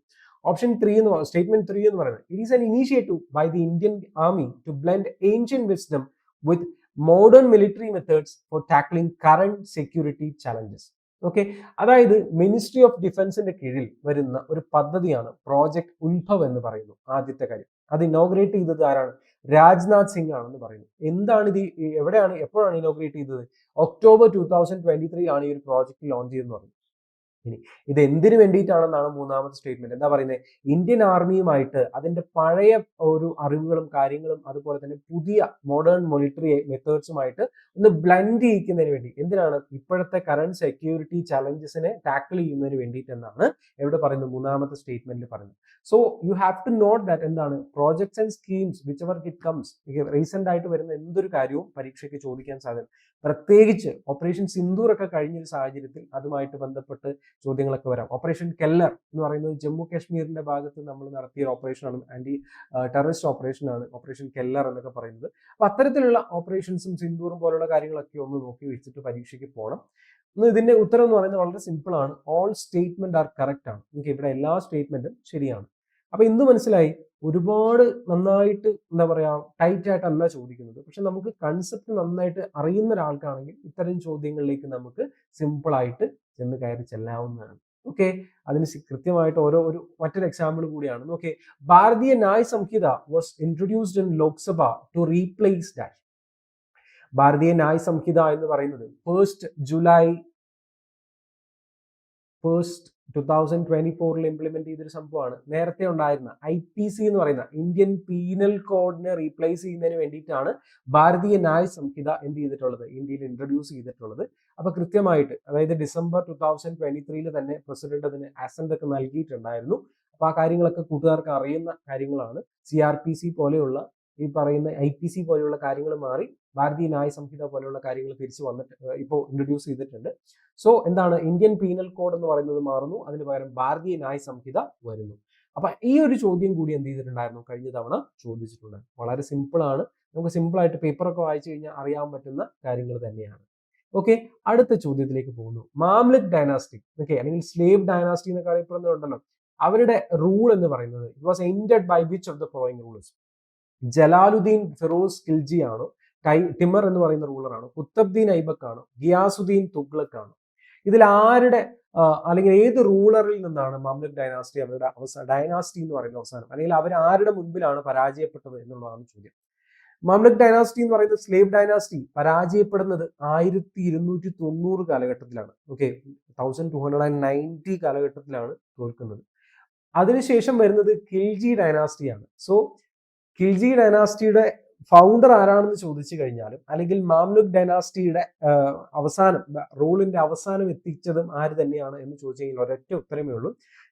ഓപ്ഷൻ 3 എന്ന് സ്റ്റേറ്റ്മെന്റ് 3 എന്ന് പറയുന്നത്, it is an initiative by the Indian army to blend ancient wisdom with modern military methods for tackling current security challenges. Okay, അതായത് ministry of ഡിഫൻസിന്റെ കീഴിൽ വരുന്ന ഒരു പദ്ധതിയാണ് പ്രോജക്ട് ഉത്ഭവ് എന്ന് പറയുന്നു. ആദ്യത്തെ കാര്യം, അത് ഇനോഗ്രേറ്റ് ചെയ്തത് ആരാണ്? രാജ്നാഥ് സിംഗ് ആണെന്ന് പറയുന്നു. എന്താണ് ഇത്, എവിടെയാണ്, എപ്പോഴാണ് ഇനോഗ്രേറ്റ് ചെയ്തത്? ഒക്ടോബർ 2023 ആണ് ഈ ഒരു പ്രോജക്ട് ലോഞ്ച് ചെയ്തെന്ന് പറയുന്നത്. ഇനി ഇത് എന്തിനു വേണ്ടിയിട്ടാണെന്നാണ് മൂന്നാമത്തെ സ്റ്റേറ്റ്മെന്റ്. എന്താ പറയുന്നത്, ഇന്ത്യൻ ആർമിയുമായിട്ട് അതിന്റെ പഴയ ഒരു അറിവുകളും കാര്യങ്ങളും അതുപോലെ തന്നെ പുതിയ മോഡേൺ മിലിറ്ററി മെത്തേഡ്സുമായിട്ട് ഒന്ന് ബ്ലെൻഡ് ചെയ്യിക്കുന്നതിന് വേണ്ടി. എന്തിനാണ്? ഇപ്പോഴത്തെ കറന്റ് സെക്യൂരിറ്റി ചലഞ്ചസിനെ ടാക്കിൾ ചെയ്യുന്നതിന് വേണ്ടിയിട്ടെന്നാണ് എവിടെ പറയുന്നത്, മൂന്നാമത്തെ സ്റ്റേറ്റ്മെന്റിൽ പറയുന്നത്. So you have to note that എന്താണ് projects and schemes which ever it comes. Recent ആയിട്ട് വരുന്ന എന്തൊരു കാര്യവും പരീക്ഷയ്ക്ക് ചോദിക്കാൻ സാധ്യത, പ്രത്യേകിച്ച് ഓപ്പറേഷൻ സിന്ദൂർ ഒക്കെ കഴിഞ്ഞൊരു സാഹചര്യത്തിൽ അതുമായിട്ട് ബന്ധപ്പെട്ട് ചോദ്യങ്ങളൊക്കെ വരാം. ഓപ്പറേഷൻ കെല്ലർ എന്ന് പറയുന്നത് ജമ്മു കാശ്മീരിന്റെ ഭാഗത്ത് നമ്മൾ നടത്തിയ ഓപ്പറേഷനാണ്, ആന്റി ടെററിസ്റ്റ് ഓപ്പറേഷൻ ആണ് ഓപ്പറേഷൻ കെല്ലർ എന്നൊക്കെ പറയുന്നത്. അപ്പൊ അത്തരത്തിലുള്ള ഓപ്പറേഷൻസും സിന്ദൂറും പോലുള്ള കാര്യങ്ങളൊക്കെ ഒന്ന് നോക്കി വെച്ചിട്ട് പരീക്ഷയ്ക്ക് പോകണം. ഇതിന്റെ ഉത്തരം എന്ന് പറയുന്നത് വളരെ സിമ്പിൾ ആണ്. ഓൾ സ്റ്റേറ്റ്മെന്റ് ആർ കറക്റ്റ് ആണ്. നിങ്ങൾക്ക് ഇവിടെ എല്ലാ സ്റ്റേറ്റ്മെന്റും ശരിയാണ്. അപ്പൊ എന്ത് മനസ്സിലായി? ഒരുപാട് നന്നായിട്ട് എന്താ പറയാ ടൈറ്റ് ആയിട്ടല്ല ചോദിക്കുന്നത്, പക്ഷെ നമുക്ക് കൺസെപ്റ്റ് നന്നായിട്ട് അറിയുന്ന ഒരാൾക്കാണെങ്കിൽ ഇത്തരം ചോദ്യങ്ങളിലേക്ക് നമുക്ക് സിമ്പിൾ ആയിട്ട് ചെന്ന് കയറി ചെല്ലാവുന്നതാണ്. ഓക്കെ, അതിന് കൃത്യമായിട്ട് ഒരു മറ്റൊരു എക്സാമ്പിൾ കൂടിയാണ്. Okay, Bharatiya Nyaya Sanhita was introduced in Lok Sabha to replace that. Bharatiya Nyaya സംഹിത എന്ന് പറയുന്നത് 1st ജൂലൈ 2024 ഇംപ്ലിമെന്റ് ചെയ്തൊരു സംഭവമാണ്. നേരത്തെ ഉണ്ടായിരുന്ന IPC എന്ന് പറയുന്ന ഇന്ത്യൻ പീനൽ കോഡിനെ റീപ്ലേസ് ചെയ്യുന്നതിന് വേണ്ടിയിട്ടാണ് ഭാരതീയ ന്യായ സംഹിത എന്ത് ചെയ്തിട്ടുള്ളത്, ഇന്ത്യയിൽ ഇൻട്രൊഡ്യൂസ് ചെയ്തിട്ടുള്ളത്. അപ്പൊ കൃത്യമായിട്ട് അതായത് ഡിസംബർ 2023 തന്നെ പ്രസിഡന്റ് അതിന് അസന്റ് ഒക്കെ നൽകിയിട്ടുണ്ടായിരുന്നു. അപ്പൊ ആ കാര്യങ്ങളൊക്കെ കൂട്ടുകാർക്ക് അറിയുന്ന കാര്യങ്ങളാണ്. CRPC പോലെയുള്ള ഈ പറയുന്ന IPC പോലെയുള്ള കാര്യങ്ങൾ മാറി ഭാരതീയ ന്യായ സംഹിത പോലെയുള്ള കാര്യങ്ങൾ തിരിച്ചു വന്നിട്ട് ഇപ്പോൾ ഇൻട്രൊഡ്യൂസ് ചെയ്തിട്ടുണ്ട്. സോ എന്താണ്, ഇന്ത്യൻ പീനൽ കോഡ് എന്ന് പറയുന്നത് മാറുന്നു, അതിന് പകരം ഭാരതീയ ന്യായ സംഹിത വരുന്നു. അപ്പൊ ഈ ഒരു ചോദ്യം കൂടി എന്ത് ചെയ്തിട്ടുണ്ടായിരുന്നു, കഴിഞ്ഞ തവണ ചോദിച്ചിട്ടുണ്ട്. വളരെ സിമ്പിൾ ആണ്, നമുക്ക് സിമ്പിൾ ആയിട്ട് പേപ്പറൊക്കെ വായിച്ചു കഴിഞ്ഞാൽ അറിയാൻ പറ്റുന്ന കാര്യങ്ങൾ തന്നെയാണ്. ഓക്കെ, അടുത്ത ചോദ്യത്തിലേക്ക് പോകുന്നു. മാംലുക് ഡൈനാസ്റ്റി, ഓക്കെ, അല്ലെങ്കിൽ സ്ലേവ് ഡൈനാസ്റ്റി എന്നൊക്കെ അറിയപ്പെടുന്നുണ്ടല്ലോ, അവരുടെ റൂൾ എന്ന് പറയുന്നത് it was ended by which of the following rules? Jalaluddin Firoz Khilji ആണോ, ടിമർ എന്ന് പറയുന്ന റൂളറാണോ, കുത്തബ്ദീൻ ഐബക്ക് ആണോ, ഗിയാസുദ്ദീൻ തുഗ്ലക് ആണോ? ഇതിൽ ആരുടെ അല്ലെങ്കിൽ ഏത് റൂളറിൽ നിന്നാണ് മാംലുക് ഡൈനാസ്റ്റി അവരുടെ ഡൈനാസ്റ്റി എന്ന് പറയുന്ന അവസാനം, അല്ലെങ്കിൽ അവർ ആരുടെ മുൻപിലാണ് പരാജയപ്പെട്ടത് എന്നുള്ളതാണ് ചോദ്യം. മാംലുക് ഡൈനാസ്റ്റി എന്ന് പറയുന്നത് സ്ലേവ് ഡൈനാസ്റ്റി പരാജയപ്പെടുന്നത് 1290 കാലഘട്ടത്തിലാണ്. ഓക്കെ, 1290 കാലഘട്ടത്തിലാണ് തോൽക്കുന്നത്. അതിനുശേഷം വരുന്നത് ഖിൽജി ഡൈനാസ്റ്റിയാണ്. സോ ഖിൽജി ഡൈനാസ്റ്റിയുടെ ഫൗണ്ടർ ആരാണെന്ന് ചോദിച്ചു കഴിഞ്ഞാലും, അല്ലെങ്കിൽ മാംലുക് ഡൈനാസ്റ്റിയുടെ റൂളിന്റെ അവസാനം എത്തിച്ചതും ആര് തന്നെയാണ് എന്ന് ചോദിച്ചു കഴിഞ്ഞാൽ ഒരൊറ്റ ഉത്തരമേ ഉള്ളൂ,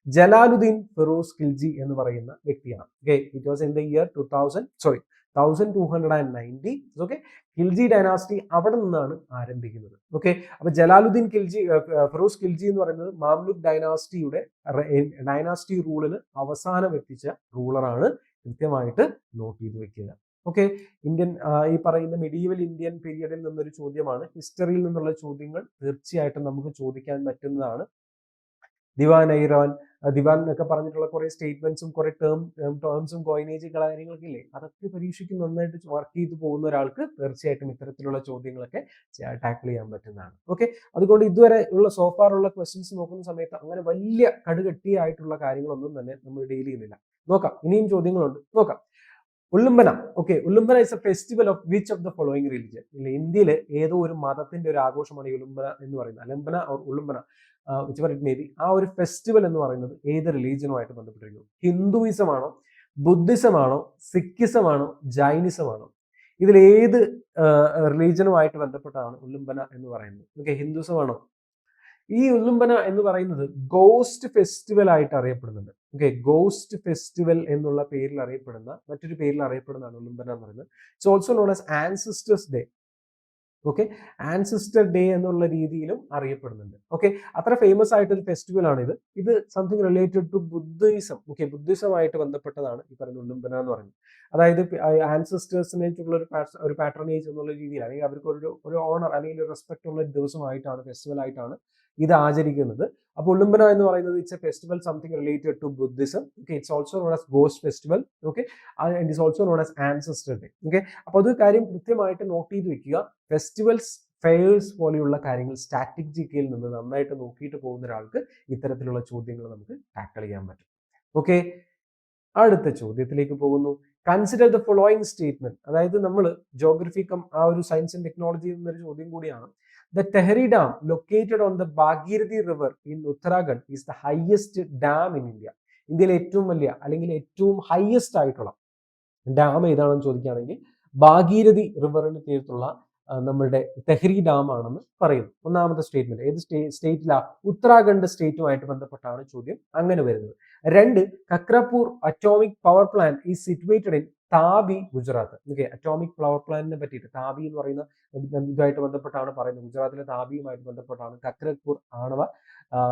ജലാലുദ്ദീൻ ഫിറോസ് ഖിൽജി എന്ന് പറയുന്ന വ്യക്തിയാണ്. Okay, it was in the year 1290. Okay, Khilji dynasty അവിടെ നിന്നാണ് ആരംഭിക്കുന്നത്. ഓക്കെ, അപ്പൊ ജലാലുദ്ദീൻ ഫിറോസ് ഖിൽജി എന്ന് പറയുന്നത് മാംലുക് ഡൈനാസ്റ്റി റൂളിന് അവസാനം എത്തിച്ച റൂളറാണ്. കൃത്യമായിട്ട് നോട്ട് ചെയ്ത് വെക്കുക. ഓക്കെ, ഈ പറയുന്ന മെഡീവൽ ഇന്ത്യൻ പീരിയഡിൽ നിന്നൊരു ചോദ്യമാണ്. ഹിസ്റ്ററിയിൽ നിന്നുള്ള ചോദ്യങ്ങൾ തീർച്ചയായിട്ടും നമുക്ക് ചോദിക്കാൻ പറ്റുന്നതാണ്. ദിവാൻ എന്നൊക്കെ പറഞ്ഞിട്ടുള്ള കുറെ സ്റ്റേറ്റ്മെന്റ്സും കുറെ ടേംസും കോയിനേജ് കാര്യങ്ങളൊക്കെ ഇല്ലേ, അതൊക്കെ പരീക്ഷയ്ക്ക് നന്നായിട്ട് വർക്ക് ചെയ്ത് പോകുന്ന ഒരാൾക്ക് തീർച്ചയായിട്ടും ഇത്തരത്തിലുള്ള ചോദ്യങ്ങളൊക്കെ ടാക്കിൾ ചെയ്യാൻ പറ്റുന്നതാണ്. ഓക്കെ, അതുകൊണ്ട് ഇതുവരെ ഉള്ള സോഫാർ ഉള്ള ക്വസ്റ്റ്യൻസ് നോക്കുന്ന സമയത്ത് അങ്ങനെ വലിയ കടുകട്ടിയായിട്ടുള്ള കാര്യങ്ങളൊന്നും തന്നെ നമ്മൾ ഡീൽ ചെയ്യുന്നില്ല. നോക്കാം, ഇനിയും ചോദ്യങ്ങളുണ്ട്, നോക്കാം. Ullambana, okay, Ullambana is a festival of which of the following religion? ഇല്ല, ഇന്ത്യയിൽ ഏതോ ഒരു മതത്തിന്റെ ഒരു ആഘോഷമാണ് ഈ ഉള്ളുമ്പന എന്ന് പറയുന്നത്. അലംബന ഓർ ഉള്ളുമ്പന, ഇറ്റ് മേ ബി, ആ ഒരു ഫെസ്റ്റിവൽ എന്ന് പറയുന്നത് ഏത് റിലീജിയനുമായിട്ട് ബന്ധപ്പെട്ടിരിക്കുന്നു? ഹിന്ദുയിസം ആണോ, ബുദ്ധിസം ആണോ, സിഖിസം ആണോ, ജൈനിസം ആണോ? ഇതിൽ ഏത് റിലീജിയനുമായിട്ട് ബന്ധപ്പെട്ടാണ് ഉള്ളുമ്പന എന്ന് പറയുന്നത്? ഓക്കെ, ഹിന്ദുസം ആണോ? ഈ ഉള്ളുമ്പന എന്ന് പറയുന്നത് ഗോസ്റ്റ് ഫെസ്റ്റിവൽ ആയിട്ട് അറിയപ്പെടുന്നുണ്ട്. ഓക്കെ, ഗോസ്റ്റ് ഫെസ്റ്റിവൽ എന്നുള്ള പേരിൽ അറിയപ്പെടുന്ന മറ്റൊരു പേരിൽ അറിയപ്പെടുന്നതാണ് ഉള്ളുമ്പന എന്ന് പറയുന്നത്. It's also known as ancestors day. Okay, ancestor day എന്നുള്ള രീതിയിലും അറിയപ്പെടുന്നുണ്ട്. ഓക്കെ, അത്ര ഫേമസ് ആയിട്ടൊരു ഫെസ്റ്റിവൽ ആണ് ഇത്. ഇത് something related to Buddhism. Okay, ബുദ്ധിസമായിട്ട് ബന്ധപ്പെട്ടതാണ് ഈ പറയുന്ന ഉള്ളുമ്പന എന്ന് പറയുന്നത്. അതായത് ആൻസിസ്റ്റേഴ്സിനുള്ള ഒരു പാട്രണേജ് എന്നുള്ള രീതിയിൽ, അല്ലെങ്കിൽ അവർക്ക് ഒരു ഓണർ അല്ലെങ്കിൽ ഒരു റെസ്പെക്ട് ഉള്ള ഒരു ദിവസമായിട്ടാണ്, ഫെസ്റ്റിവൽ ആയിട്ടാണ് ഇത് ആചരിക്കുന്നത്. അപ്പോൾ ഉള്ളുമ്പന എന്ന് പറയുന്നത് it's a festival something related to Buddhism. Okay, it's also known as ghost festival. Okay, and it's also known as ancestor day. Okay, അപ്പോൾ അത് കാര്യം കൃത്യമായിട്ട് നോട്ട് ചെയ്ത് വെക്കുക. ഫെസ്റ്റിവൽസ്, ഫെയർസ് പോലെയുള്ള കാര്യങ്ങൾ സ്ട്രാറ്റജിക്കയിൽ നിന്ന് നന്നായിട്ട് നോക്കിയിട്ട് പോകുന്ന ഒരാൾക്ക് ഇത്തരത്തിലുള്ള ചോദ്യങ്ങൾ നമുക്ക് ടാക്കിൾ ചെയ്യാൻ പറ്റും. ഓക്കെ, അടുത്ത ചോദ്യത്തിലേക്ക് പോകുന്നു. Consider the following statement. അതായത് നമ്മൾ ജോഗ്രഫി ആ ഒരു സയൻസ് ആൻഡ് ടെക്നോളജി എന്നൊരു ചോദ്യം കൂടിയാണ്. The Tehri Dam, located on the Bhagirathi River in Uttarakhand, is the highest dam in India. ഇന്ത്യയിലെ ഏറ്റവും വലിയ അല്ലെങ്കിൽ ഏറ്റവും ഹയസ്റ്റ് ആയിട്ടുള്ള ഡാം ഏതാണെന്ന് ചോദിക്കുകയാണെങ്കിൽ ഭാഗീരഥി റിവറിന് തീരത്തുള്ള നമ്മുടെ തെഹ്രി ഡാം ആണെന്ന് പറയുന്നു. ഒന്നാമത്തെ സ്റ്റേറ്റ്മെന്റ് ഏത് സ്റ്റേറ്റിലാ? ഉത്തരാഖണ്ഡ് സ്റ്റേറ്റുമായിട്ട് ബന്ധപ്പെട്ടാണ് ചോദ്യം അങ്ങനെ വരുന്നത്. 2, Kakrapar atomic power plant is situated in Tapi, Gujarat. Okay, atomic power പ്ലാന്റിനെ പറ്റിയിട്ട് താബി എന്ന് പറയുന്ന ഇതുമായിട്ട് ബന്ധപ്പെട്ടാണ് പറയുന്നത്. ഗുജറാത്തിലെ താബിയുമായിട്ട് ബന്ധപ്പെട്ടാണ് കക്രപൂർ ആണവ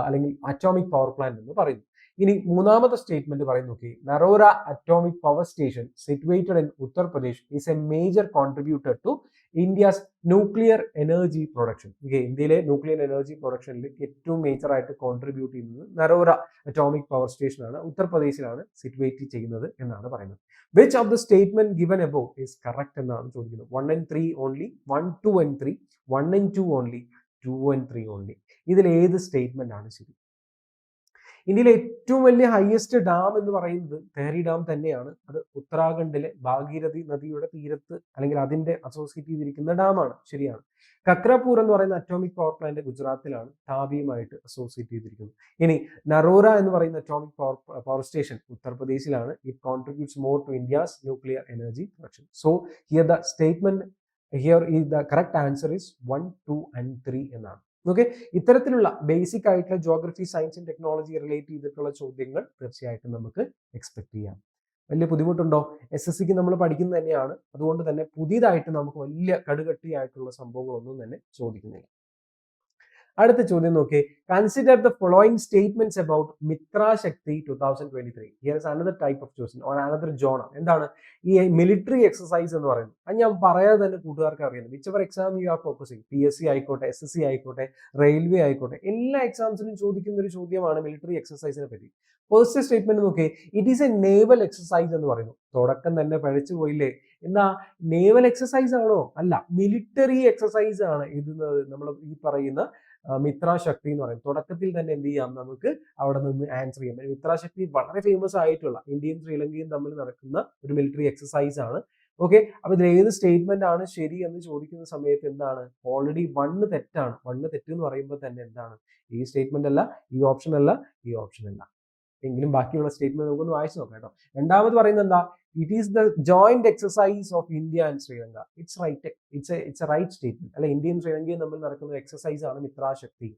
അല്ലെങ്കിൽ അറ്റോമിക് പവർ പ്ലാന്റ് എന്ന് പറയുന്നത്. ഇനി മൂന്നാമത്തെ സ്റ്റേറ്റ്മെന്റ് പറയുന്നു, നോക്കി, Narora atomic power station situated in Uttar Pradesh is a major contributor to India's nuclear energy production. Okay, ഇന്ത്യയിലെ ന്യൂക്ലിയർ എനർജി പ്രൊഡക്ഷനിൽ ഏറ്റവും മേജർ ആയിട്ട് കോൺട്രിബ്യൂട്ട് ചെയ്യുന്നത് നറോറ അറ്റോമിക് പവർ സ്റ്റേഷൻ ആണ്, ഉത്തർപ്രദേശിലാണ് സിറ്റുവേറ്റ് ചെയ്യുന്നത് എന്നാണ് പറയുന്നത്. Which of the statement given above is correct എന്നാണ് ചോദിക്കുന്നത്. 1 and 3 only, 1, 2 and 3, 1 and 2 only, 2 and 3 only. ഇതിൽ ഏത് സ്റ്റേറ്റ്മെന്റ് ആണ് ശരി? ഇന്ത്യയിലെ ഏറ്റവും വലിയ ഹയസ്റ്റ് ഡാം എന്ന് പറയുന്നത് തെഹ്രി ഡാം തന്നെയാണ്. അത് ഉത്തരാഖണ്ഡിലെ ഭാഗീരഥി നദിയുടെ തീരത്ത് അല്ലെങ്കിൽ അതിന്റെ അസോസിയേറ്റ് ചെയ്തിരിക്കുന്ന ഡാമാണ്, ശരിയാണ്. കക്രാപൂർ എന്ന് പറയുന്ന അറ്റോമിക് പവർ പ്ലാന്റ് ഗുജറാത്തിലാണ്, താബിയുമായിട്ട് അസോസിയേറ്റ് ചെയ്തിരിക്കുന്നത്. ഇനി നറോറ എന്ന് പറയുന്ന അറ്റോമിക് പവർ സ്റ്റേഷൻ ഉത്തർപ്രദേശിലാണ്. It contributes more to India's nuclear energy production. So here the statement the correct answer is 1, 2 and 3 എന്നാണ്. ഓക്കെ, ഇത്തരത്തിലുള്ള ബേസിക് ആയിട്ടുള്ള geography, science and technology relate ചെയ്തിട്ടുള്ള ചോദ്യങ്ങൾ തീർച്ചയായിട്ടും നമുക്ക് എക്സ്പെക്ട് ചെയ്യാം. വലിയ ബുദ്ധിമുട്ടുണ്ടോ? SSCക്ക് നമ്മൾ പഠിക്കുന്നത് തന്നെയാണ്. അതുകൊണ്ട് തന്നെ പുതിയതായിട്ട് നമുക്ക് വലിയ കടുകട്ടിയായിട്ടുള്ള സംഭവങ്ങളൊന്നും തന്നെ ചോദിക്കുന്നില്ല. അടുത്ത ചോദ്യം നോക്കിയേ. Consider the following statements about Mitra Shakti 2023. Here is another type of question or another genre. എന്താണ് ഈ മിലിറ്ററി എക്സസൈസ് എന്ന് പറയുന്നത്? അത് ഞാൻ പറയാതെ തന്നെ കൂട്ടുകാർക്ക് അറിയുന്നത്. Which ever exam you are focusing, PSC ആയിക്കോട്ടെ, SSC ആയിക്കോട്ടെ, റെയിൽവേ ആയിക്കോട്ടെ, എല്ലാ എക്സാംസിനും ചോദിക്കുന്ന ഒരു ചോദ്യമാണ് മിലിറ്ററി എക്സസൈസിനെ പറ്റി. ഫസ്റ്റ് സ്റ്റേറ്റ്മെന്റ് നോക്കിയേ. It is A naval exercise എന്ന് പറയുന്നു. തുടക്കം തന്നെ പഴച്ചു പോയില്ലേ? എന്താ, നേവൽ എക്സസൈസ് ആണോ? അല്ല, മിലിറ്ററി എക്സസൈസ് ആണ് ഇത്. നമ്മൾ ഈ പറയുന്ന മിത്ര ശക്തി എന്ന് പറയും. തുടക്കത്തിൽ തന്നെ എന്ത് ചെയ്യാം, നമുക്ക് അവിടെ നിന്ന് ആൻസർ ചെയ്യാം. മിത്ര ശക്തി വളരെ ഫേമസ് ആയിട്ടുള്ള ഇന്ത്യയും ശ്രീലങ്കയും തമ്മിൽ നടക്കുന്ന ഒരു മിലിറ്ററി എക്സസൈസ് ആണ്. ഓക്കെ, അപ്പൊ ഇതിൽ ഏത് സ്റ്റേറ്റ്മെന്റ് ആണ് ശരി എന്ന് ചോദിക്കുന്ന സമയത്ത് എന്താണ്, ഓൾറെഡി 1 തെറ്റാണ്. 1 തെറ്റ് എന്ന് പറയുമ്പോൾ തന്നെ എന്താണ്, ഈ സ്റ്റേറ്റ്മെന്റ് അല്ല, ഈ ഓപ്ഷൻ അല്ല, ഈ ഓപ്ഷൻ അല്ല. എങ്കിലും ബാക്കിയുള്ള സ്റ്റേറ്റ്മെന്റ് നമുക്കൊന്ന് വായിച്ചു നോക്കാം കേട്ടോ. രണ്ടാമത് പറയുന്നത് എന്താ, it is the joint exercise of India and Sri Lanka. It's right, it's a right statement അല്ലെ. ഇന്ത്യയും ശ്രീലങ്കയും തമ്മിൽ നടക്കുന്ന എക്സസൈസ് ആണ് മിത്രശക്തി.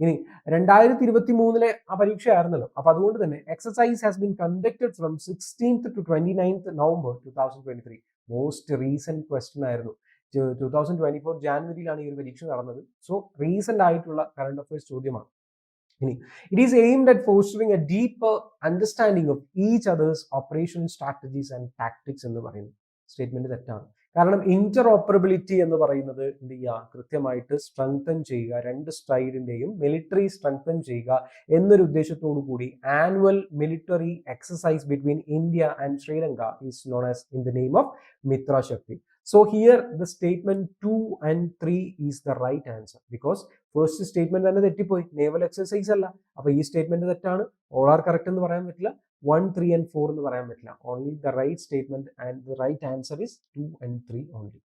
ഇനി 2023 ആ പരീക്ഷ ആയിരുന്നല്ലോ. അപ്പൊ അതുകൊണ്ട് തന്നെ exercise has been conducted from 16th to 29th November 2023. Most recent question ആയിരുന്നു. 2024 ജാനുവരിയിലാണ് ഈ ഒരു പരീക്ഷ നടന്നത്. സോ റീസെന്റ് ആയിട്ടുള്ള കറണ്ട് അഫയേഴ്സ് ചോദ്യമാണ്. ഇനി it is aimed at fostering A deeper understanding of each others operational strategies and tactics എന്ന് പറയുന്നു. സ്റ്റേറ്റ്മെന്റ് തെറ്റാണ്. കാരണം ഇന്റർ ഓപ്പറബിലിറ്റി എന്ന് പറയുന്നത് എന്ത് ചെയ്യുക, കൃത്യമായിട്ട് സ്ട്രെങ്തൻ ചെയ്യുക, രണ്ട് സൈഡിന്റെയും മിലിറ്ററി സ്ട്രെങ്തൻ ചെയ്യുക എന്നൊരു ഉദ്ദേശത്തോടു കൂടി annual military exercise between India and Sri Lanka is known as in the name of Mitra Shakti. So here the statement 2 and 3 is the right answer because first statement തന്നെ തെറ്റിപ്പോയി, നേവൽ എക്സസൈസ് അല്ല. അപ്പൊ ഈ സ്റ്റേറ്റ്മെന്റ് തെറ്റാണ്. ഓൾ ആർ കറക്റ്റ് എന്ന് പറയാൻ പറ്റില്ല, 1, 3 and 4 എന്ന് പറയാൻ പറ്റില്ല. Only the right statement and the right answer is 2 and 3 only.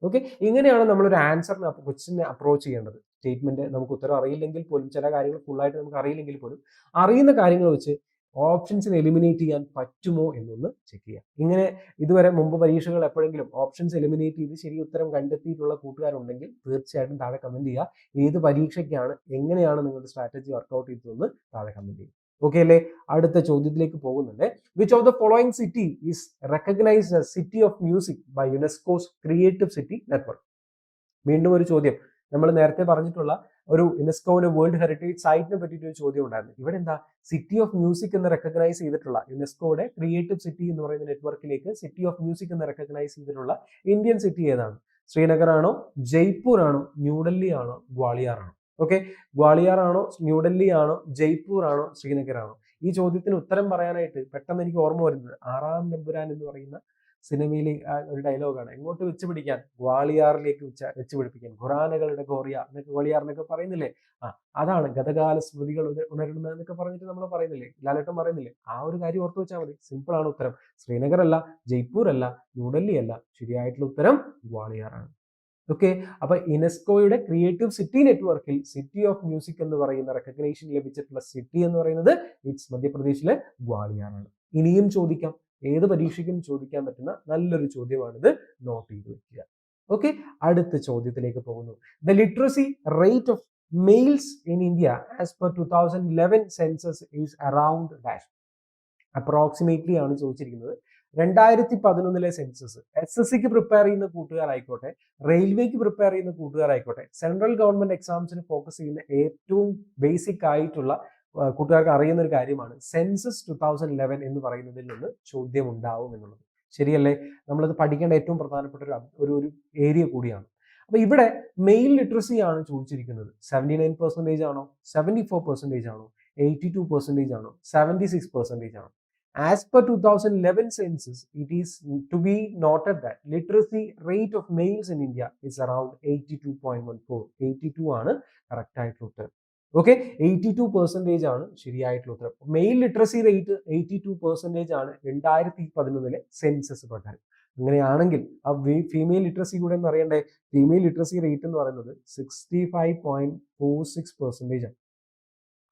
Okay, ഇങ്ങനെയാണ് നമ്മളൊരു ആൻസറിനെ ക്വസ്റ്റിനെ അപ്രോച്ച് ചെയ്യേണ്ടത്. സ്റ്റേറ്റ്മെന്റ് നമുക്ക് ഉത്തരം അറിയില്ലെങ്കിൽ പോലും, ചില കാര്യങ്ങൾ ഫുൾ ആയിട്ട് നമുക്ക് അറിയില്ലെങ്കിൽ പോലും, അറിയുന്ന കാര്യങ്ങൾ വെച്ച് ഓപ്ഷൻസിന് എലിമിനേറ്റ് ചെയ്യാൻ പറ്റുമോ എന്നൊന്ന് ചെക്ക് ചെയ്യാം. ഇങ്ങനെ ഇതുവരെ മുമ്പ് പരീക്ഷകൾ എപ്പോഴെങ്കിലും ഓപ്ഷൻസ് എലിമിനേറ്റ് ചെയ്ത് ശരി ഉത്തരം കണ്ടെത്തിയിട്ടുള്ള കൂട്ടുകാരുണ്ടെങ്കിൽ തീർച്ചയായിട്ടും താഴെ കമന്റ് ചെയ്യുക. ഏത് പരീക്ഷയ്ക്കാണ്, എങ്ങനെയാണ് നിങ്ങളുടെ സ്ട്രാറ്റജി വർക്ക്ഔട്ട് ചെയ്തതെന്ന് താഴെ കമന്റ് ചെയ്യുക. ഓക്കെ അല്ലേ? അടുത്ത ചോദ്യത്തിലേക്ക് പോകുന്നുണ്ട്. Which of the following city is recognised as city of music by UNESCO's creative city network? വീണ്ടും ഒരു ചോദ്യം. നമ്മൾ നേരത്തെ പറഞ്ഞിട്ടുള്ള ഒരു യുനെസ്കോയുടെ വേൾഡ് ഹെറിറ്റേജ് സൈറ്റിനെ പറ്റിയിട്ട് ഒരു ചോദ്യം ഉണ്ടായിരുന്നു. ഇവിടെ എന്താ, സിറ്റി ഓഫ് മ്യൂസിക് എന്ന് റെക്കഗ്നൈസ് ചെയ്തിട്ടുള്ള യുനെസ്കോയുടെ ക്രിയേറ്റീവ് സിറ്റി എന്ന് പറയുന്ന നെറ്റ്വർക്കിലേക്ക് സിറ്റി ഓഫ് മ്യൂസിക് എന്ന് റെക്കഗ്നൈസ് ചെയ്തിട്ടുള്ള ഇന്ത്യൻ സിറ്റി ഏതാണ്? ശ്രീനഗർ ആണോ, ജയ്പൂർ ആണോ, ന്യൂഡൽഹി ആണോ, ഗ്വാളിയാർ ആണോ? ഓക്കെ, ഗ്വാളിയാർ ആണോ, ന്യൂഡൽഹി ആണോ, ജയ്പൂർ ആണോ, ശ്രീനഗർ ആണോ? ഈ ചോദ്യത്തിന് ഉത്തരം പറയാനായിട്ട് പെട്ടെന്ന് എനിക്ക് ഓർമ്മ വരുന്നത് ആറാം നമ്പുരാൻ എന്ന് പറയുന്ന സിനിമയിലെ ഒരു ഡയലോഗാണ്. എങ്ങോട്ട് വെച്ച് പിടിക്കാൻ? ഗ്വാളിയാറിലേക്ക് വെച്ച് പിടിപ്പിക്കാൻ. ഖുറാനകളുടെ ഗോറിയ എന്നൊക്കെ ഗ്വാളിയാർ എന്നൊക്കെ പറയുന്നില്ലേ? അതാണ് ഗതകാല സ്മൃതികൾ ഉണരുന്നത് എന്നൊക്കെ പറഞ്ഞിട്ട് നമ്മൾ പറയുന്നില്ലേ, ലാലേട്ടൻ പറയുന്നില്ലേ? ആ ഒരു കാര്യം ഓർത്തു വെച്ചാൽ മതി. സിമ്പിൾ ആണ് ഉത്തരം. ശ്രീനഗർ അല്ല, ജയ്പൂർ അല്ല, ന്യൂഡൽഹി അല്ല. ശരിയായിട്ടുള്ള ഉത്തരം ഗ്വാളിയാറാണ്. ഓക്കെ, അപ്പൊ യുനെസ്കോയുടെ ക്രിയേറ്റീവ് സിറ്റി നെറ്റ്വർക്കിൽ സിറ്റി ഓഫ് മ്യൂസിക് എന്ന് പറയുന്ന റെക്കഗ്നേഷൻ ലഭിച്ചിട്ടുള്ള സിറ്റി എന്ന് പറയുന്നത് ഇറ്റ്സ് മധ്യപ്രദേശിലെ ഗ്വാളിയാറാണ്. ഇനിയും ചോദിക്കാം, ഏത് പരീക്ഷയ്ക്കും ചോദിക്കാൻ പറ്റുന്ന നല്ലൊരു ചോദ്യമാണിത്. നോട്ട് ചെയ്ത് വെക്കുക. ഓക്കെ, അടുത്ത ചോദ്യത്തിലേക്ക് പോകുന്നു. The literacy rate of males in India as per 2011 census is around dash. Approximately ആണ് ചോദിച്ചിരിക്കുന്നത്. 2011 സെൻസസ് SSCക്ക് പ്രിപ്പയർ ചെയ്യുന്ന കൂട്ടുകാരായിക്കോട്ടെ, റെയിൽവേക്ക് പ്രിപ്പയർ ചെയ്യുന്ന കൂട്ടുകാരായിക്കോട്ടെ, സെൻട്രൽ ഗവൺമെന്റ് എക്സാംസിന് ഫോക്കസ് ചെയ്യുന്ന ഏറ്റവും ബേസിക് ആയിട്ടുള്ള കൂട്ടുകാർക്ക് അറിയുന്ന ഒരു കാര്യമാണ് സെൻസസ് 2011 എന്ന് പറയുന്നതിൽ നിന്ന് ചോദ്യം ഉണ്ടാവും എന്നുള്ളത്. ശരിയല്ലേ? നമ്മളത് പഠിക്കേണ്ട ഏറ്റവും പ്രധാനപ്പെട്ട ഒരു ഏരിയ കൂടിയാണ്. അപ്പൊ ഇവിടെ മെയിൽ ലിറ്ററസി ആണ് ചോദിച്ചിരിക്കുന്നത്. 79% ആണോ, 74% ആണോ, 82% ആണോ, 76% ആണോ? As per 2011 census, it is to be noted that literacy rate of males in India is around 82.14. 82 ആണ് കറക്റ്റ് ആയിട്ടുള്ള ഉത്തരം. ഓക്കെ, 82% ആണ് ശരിയായിട്ടുള്ള ഉത്തരം. മെയിൽ ലിറ്ററസി റേറ്റ് 82% ആണ് 2011 സെൻസസ് പ്രകാരം. അങ്ങനെയാണെങ്കിൽ ആ ഫീമെയിൽ ലിറ്ററസി കൂടെ എന്ന് അറിയണ്ടേ? ഫീമെയിൽ ലിറ്ററസി റേറ്റ് എന്ന് പറയുന്നത് 65.46% ആണ്.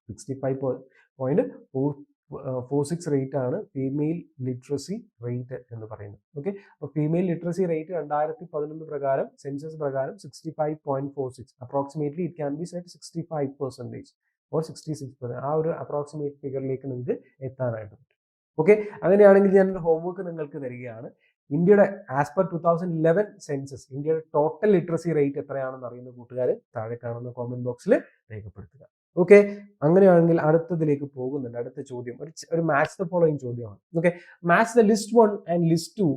65.46 റേറ്റ് ആണ് ഫീമെയിൽ ലിറ്ററസി റേറ്റ് എന്ന് പറയുന്നത്. ഓക്കെ, അപ്പോൾ ഫീമെയിൽ ലിറ്ററസി റേറ്റ് 2011 പ്രകാരം സെൻസസ് പ്രകാരം 65.46. Approximately it can be set 65% or 66%. ആ ഒരു അപ്രോക്സിമേറ്റ് ഫിഗറിലേക്ക് നിങ്ങൾക്ക് എത്താനായിട്ട് പറ്റും. ഓക്കെ, അങ്ങനെയാണെങ്കിൽ ഞാനൊരു ഹോംവർക്ക് നിങ്ങൾക്ക് തരികയാണ്. ഇന്ത്യയുടെ ആസ് പെർ 2011 സെൻസസ് ഇന്ത്യയുടെ ടോട്ടൽ ലിറ്ററസി റേറ്റ് എത്രയാണെന്ന് അറിയുന്ന കൂട്ടുകാർ താഴെ കാണുന്ന കോമന്റ് ബോക്സിൽ രേഖപ്പെടുത്തുക. ഓക്കെ, അങ്ങനെയാണെങ്കിൽ അടുത്തതിലേക്ക് പോകുന്നുണ്ട്. അടുത്ത ചോദ്യം ഒരു മാച്ച് ദ ഫോളോയിങ് ചോദ്യമാണ്. Okay, match the list 1 and list 2,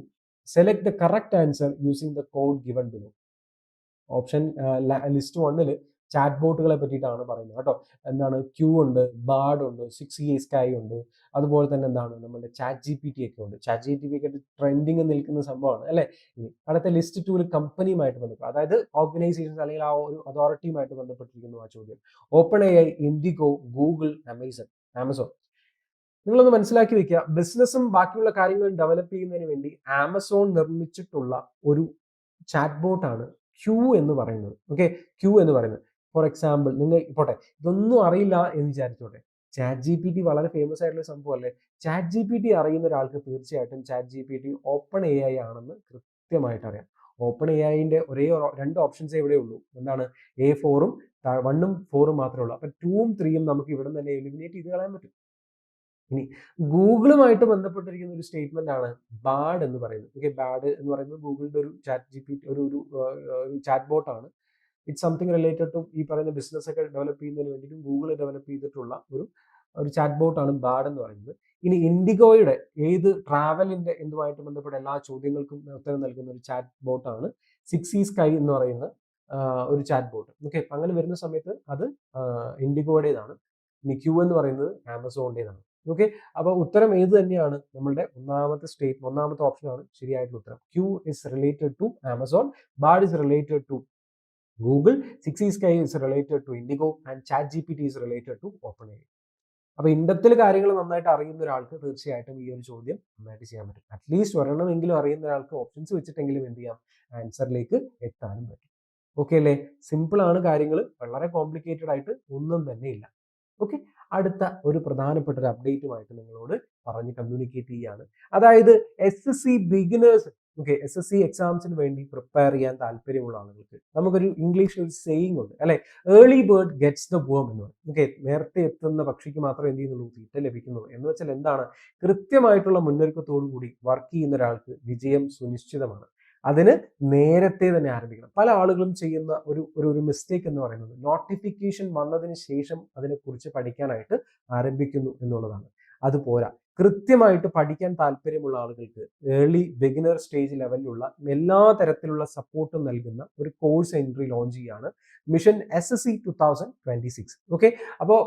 select the correct answer using the code given below. Option list 1 chat ബോട്ടുകളെ പറ്റിയിട്ടാണ് പറയുന്നത് കേട്ടോ. എന്താണ്, ക്യൂ ഉണ്ട്, ബാർഡ് ഉണ്ട്, 6EA സ്കൈ ഉണ്ട്, അതുപോലെ തന്നെ എന്താണ് നമ്മുടെ ചാറ്റ് GPT ഒക്കെ ഉണ്ട്. ചാറ്റ് GPT ഒക്കെ ട്രെൻഡിങ് നിൽക്കുന്ന സംഭവമാണ് അല്ലെ. അടുത്ത ലിസ്റ്റ് 2 കമ്പനിയുമായിട്ട് ബന്ധപ്പെട്ട്, അതായത് ഓർഗനൈസേഷൻസ് അല്ലെങ്കിൽ ആ ഒരു അതോറിറ്റിയുമായിട്ട് ബന്ധപ്പെട്ടിരിക്കുന്നു ആ ചോദ്യം. Open AI, IndiGo, Google, Amazon. നിങ്ങളൊന്ന് മനസ്സിലാക്കി വെക്കുക, ബിസിനസ്സും ബാക്കിയുള്ള കാര്യങ്ങളും ഡെവലപ്പ് ചെയ്യുന്നതിന് വേണ്ടി ആമസോൺ നിർമ്മിച്ചിട്ടുള്ള ഒരു ചാറ്റ് ബോട്ടാണ് ക്യൂ എന്ന് പറയുന്നത്. ഓക്കെ, ക്യൂ എന്ന് പറയുന്നത്. ഫോർ എക്സാമ്പിൾ, നിങ്ങൾ പോട്ടെ ഇതൊന്നും അറിയില്ല എന്ന് വിചാരിച്ചോട്ടെ, ചാറ്റ് GPT വളരെ ഫേമസ് ആയിട്ടുള്ള സംഭവം അല്ലേ. ചാറ്റ് GPT അറിയുന്ന ഒരാൾക്ക് തീർച്ചയായിട്ടും ചാറ്റ് GPT ഓപ്പൺ AI ആണെന്ന് കൃത്യമായിട്ട് അറിയാം. ഓപ്പൺ AIന്റെ ഒരേ 2 ഓപ്ഷൻസേ ഇവിടെ ഉള്ളൂ. എന്താണ്, A4ഉം 1ഉം 4ഉം മാത്രമേ ഉള്ളൂ. അപ്പൊ 2ഉം 3ഉം നമുക്ക് ഇവിടെ തന്നെ എലിമിനേറ്റ് ചെയ്ത് കളയാൻ പറ്റും. ഇനി ഗൂഗിളുമായിട്ട് ബന്ധപ്പെട്ടിരിക്കുന്ന ഒരു സ്റ്റേറ്റ്മെന്റ് ആണ് ബാഡ് എന്ന് പറയുന്നത്. ഓക്കെ, ബാഡ് എന്ന് പറയുന്നത് ഗൂഗിളിന്റെ ഒരു ചാറ്റ് GPT ഒരു ചാറ്റ് ബോട്ടാണ്. ഇറ്റ്സ് സംതിങ് റിലേറ്റഡ് ടു ഈ പറയുന്ന ബിസിനസ് ഒക്കെ ഡെവലപ്പ് ചെയ്യുന്നതിന് വേണ്ടിയിട്ടും ഗൂഗിൾ ഡെവലപ്പ് ചെയ്തിട്ടുള്ള ഒരു ചാറ്റ് ബോട്ടാണ് ബാഡ് എന്ന് പറയുന്നത്. ഇനി ഇൻഡിഗോയുടെ ട്രാവലിന്റെ എന്തുമായിട്ട് ബന്ധപ്പെട്ട എല്ലാ ചോദ്യങ്ങൾക്കും ഉത്തരം നൽകുന്ന ഒരു ചാറ്റ് ബോട്ടാണ് 6E സ്കൈ എന്ന് പറയുന്ന ഒരു ചാറ്റ് ബോട്ട്. ഓക്കെ, അങ്ങനെ വരുന്ന സമയത്ത് അത് ഇൻഡിഗോയുടേതാണ്. ഇനി ക്യൂ എന്ന് പറയുന്നത് ആമസോണിൻ്റെതാണ്. ഓക്കെ, അപ്പൊ ഉത്തരം ഏത് തന്നെയാണ്, നമ്മളുടെ ഒന്നാമത്തെ ഓപ്ഷനാണ് ശരിയായിട്ടുള്ള ഉത്തരം. Q is related to Amazon, bard is related to Google, 6E Sky is related to Indigo, and ChatGPT is related to OpenAI. അപ്പൊ ഇൻഡപ്തിൽ കാര്യങ്ങൾ നന്നായിട്ട് അറിയുന്ന ഒരാൾക്ക് തീർച്ചയായിട്ടും ഈ ഒരു ചോദ്യം നന്നായിട്ട് ചെയ്യാൻ പറ്റും. അറ്റ്ലീസ്റ്റ് ഒരെണ്ണമെങ്കിലും അറിയുന്ന ഒരാൾക്ക് ഓപ്ഷൻസ് വെച്ചിട്ടെങ്കിലും എന്ത് ചെയ്യാം, ആൻസറിലേക്ക് എത്താനും പറ്റും. ഓക്കെ അല്ലേ, സിമ്പിൾ ആണ് കാര്യങ്ങൾ, വളരെ കോംപ്ലിക്കേറ്റഡ് ആയിട്ട് ഒന്നും തന്നെ ഇല്ല. ഓക്കെ, അടുത്ത ഒരു പ്രധാനപ്പെട്ട ഒരു അപ്ഡേറ്റുമായിട്ട് നിങ്ങളോട് പറഞ്ഞ് കമ്മ്യൂണിക്കേറ്റ് ചെയ്യുകയാണ്. അതായത് SSC ബിഗിനേഴ്സ്, ഓക്കെ, SSC എക്സാംസിന് വേണ്ടി പ്രിപ്പയർ ചെയ്യാൻ താല്പര്യമുള്ള ആളുകൾക്ക് നമുക്കൊരു ഇംഗ്ലീഷിൽ ഒരു സെയിങ് ഉണ്ട് അല്ലെ, ഏർലി ബേർഡ് ഗെറ്റ്സ് ദ വർം എന്ന് പറയും. ഓക്കെ, നേരത്തെ എത്തുന്ന പക്ഷിക്ക് മാത്രമേ എന്ത് ചെയ്യുന്നുള്ളൂ, തീറ്റ ലഭിക്കുന്നുള്ളൂ എന്ന് വെച്ചാൽ എന്താണ്, കൃത്യമായിട്ടുള്ള മുന്നൊരുക്കത്തോടു കൂടി വർക്ക് ചെയ്യുന്ന ഒരാൾക്ക് വിജയം സുനിശ്ചിതമാണ്. അതിന് നേരത്തെ തന്നെ ആരംഭിക്കണം. പല ആളുകളും ചെയ്യുന്ന ഒരു മിസ്റ്റേക്ക് എന്ന് പറയുന്നത് നോട്ടിഫിക്കേഷൻ വന്നതിന് ശേഷം അതിനെക്കുറിച്ച് പഠിക്കാനായിട്ട് ആരംഭിക്കുന്നു എന്നുള്ളതാണ്. അതുപോരാ, കൃത്യമായിട്ട് പഠിക്കാൻ താല്പര്യമുള്ള ആളുകൾക്ക് ഏർലി ബിഗിനർ സ്റ്റേജ് ലെവലിലുള്ള എല്ലാ തരത്തിലുള്ള സപ്പോർട്ടും നൽകുന്ന ഒരു കോഴ്സ് എൻട്രി ലോഞ്ച് ചെയ്യാണ് മിഷൻ SSC 2026. ഓക്കെ, അപ്പോൾ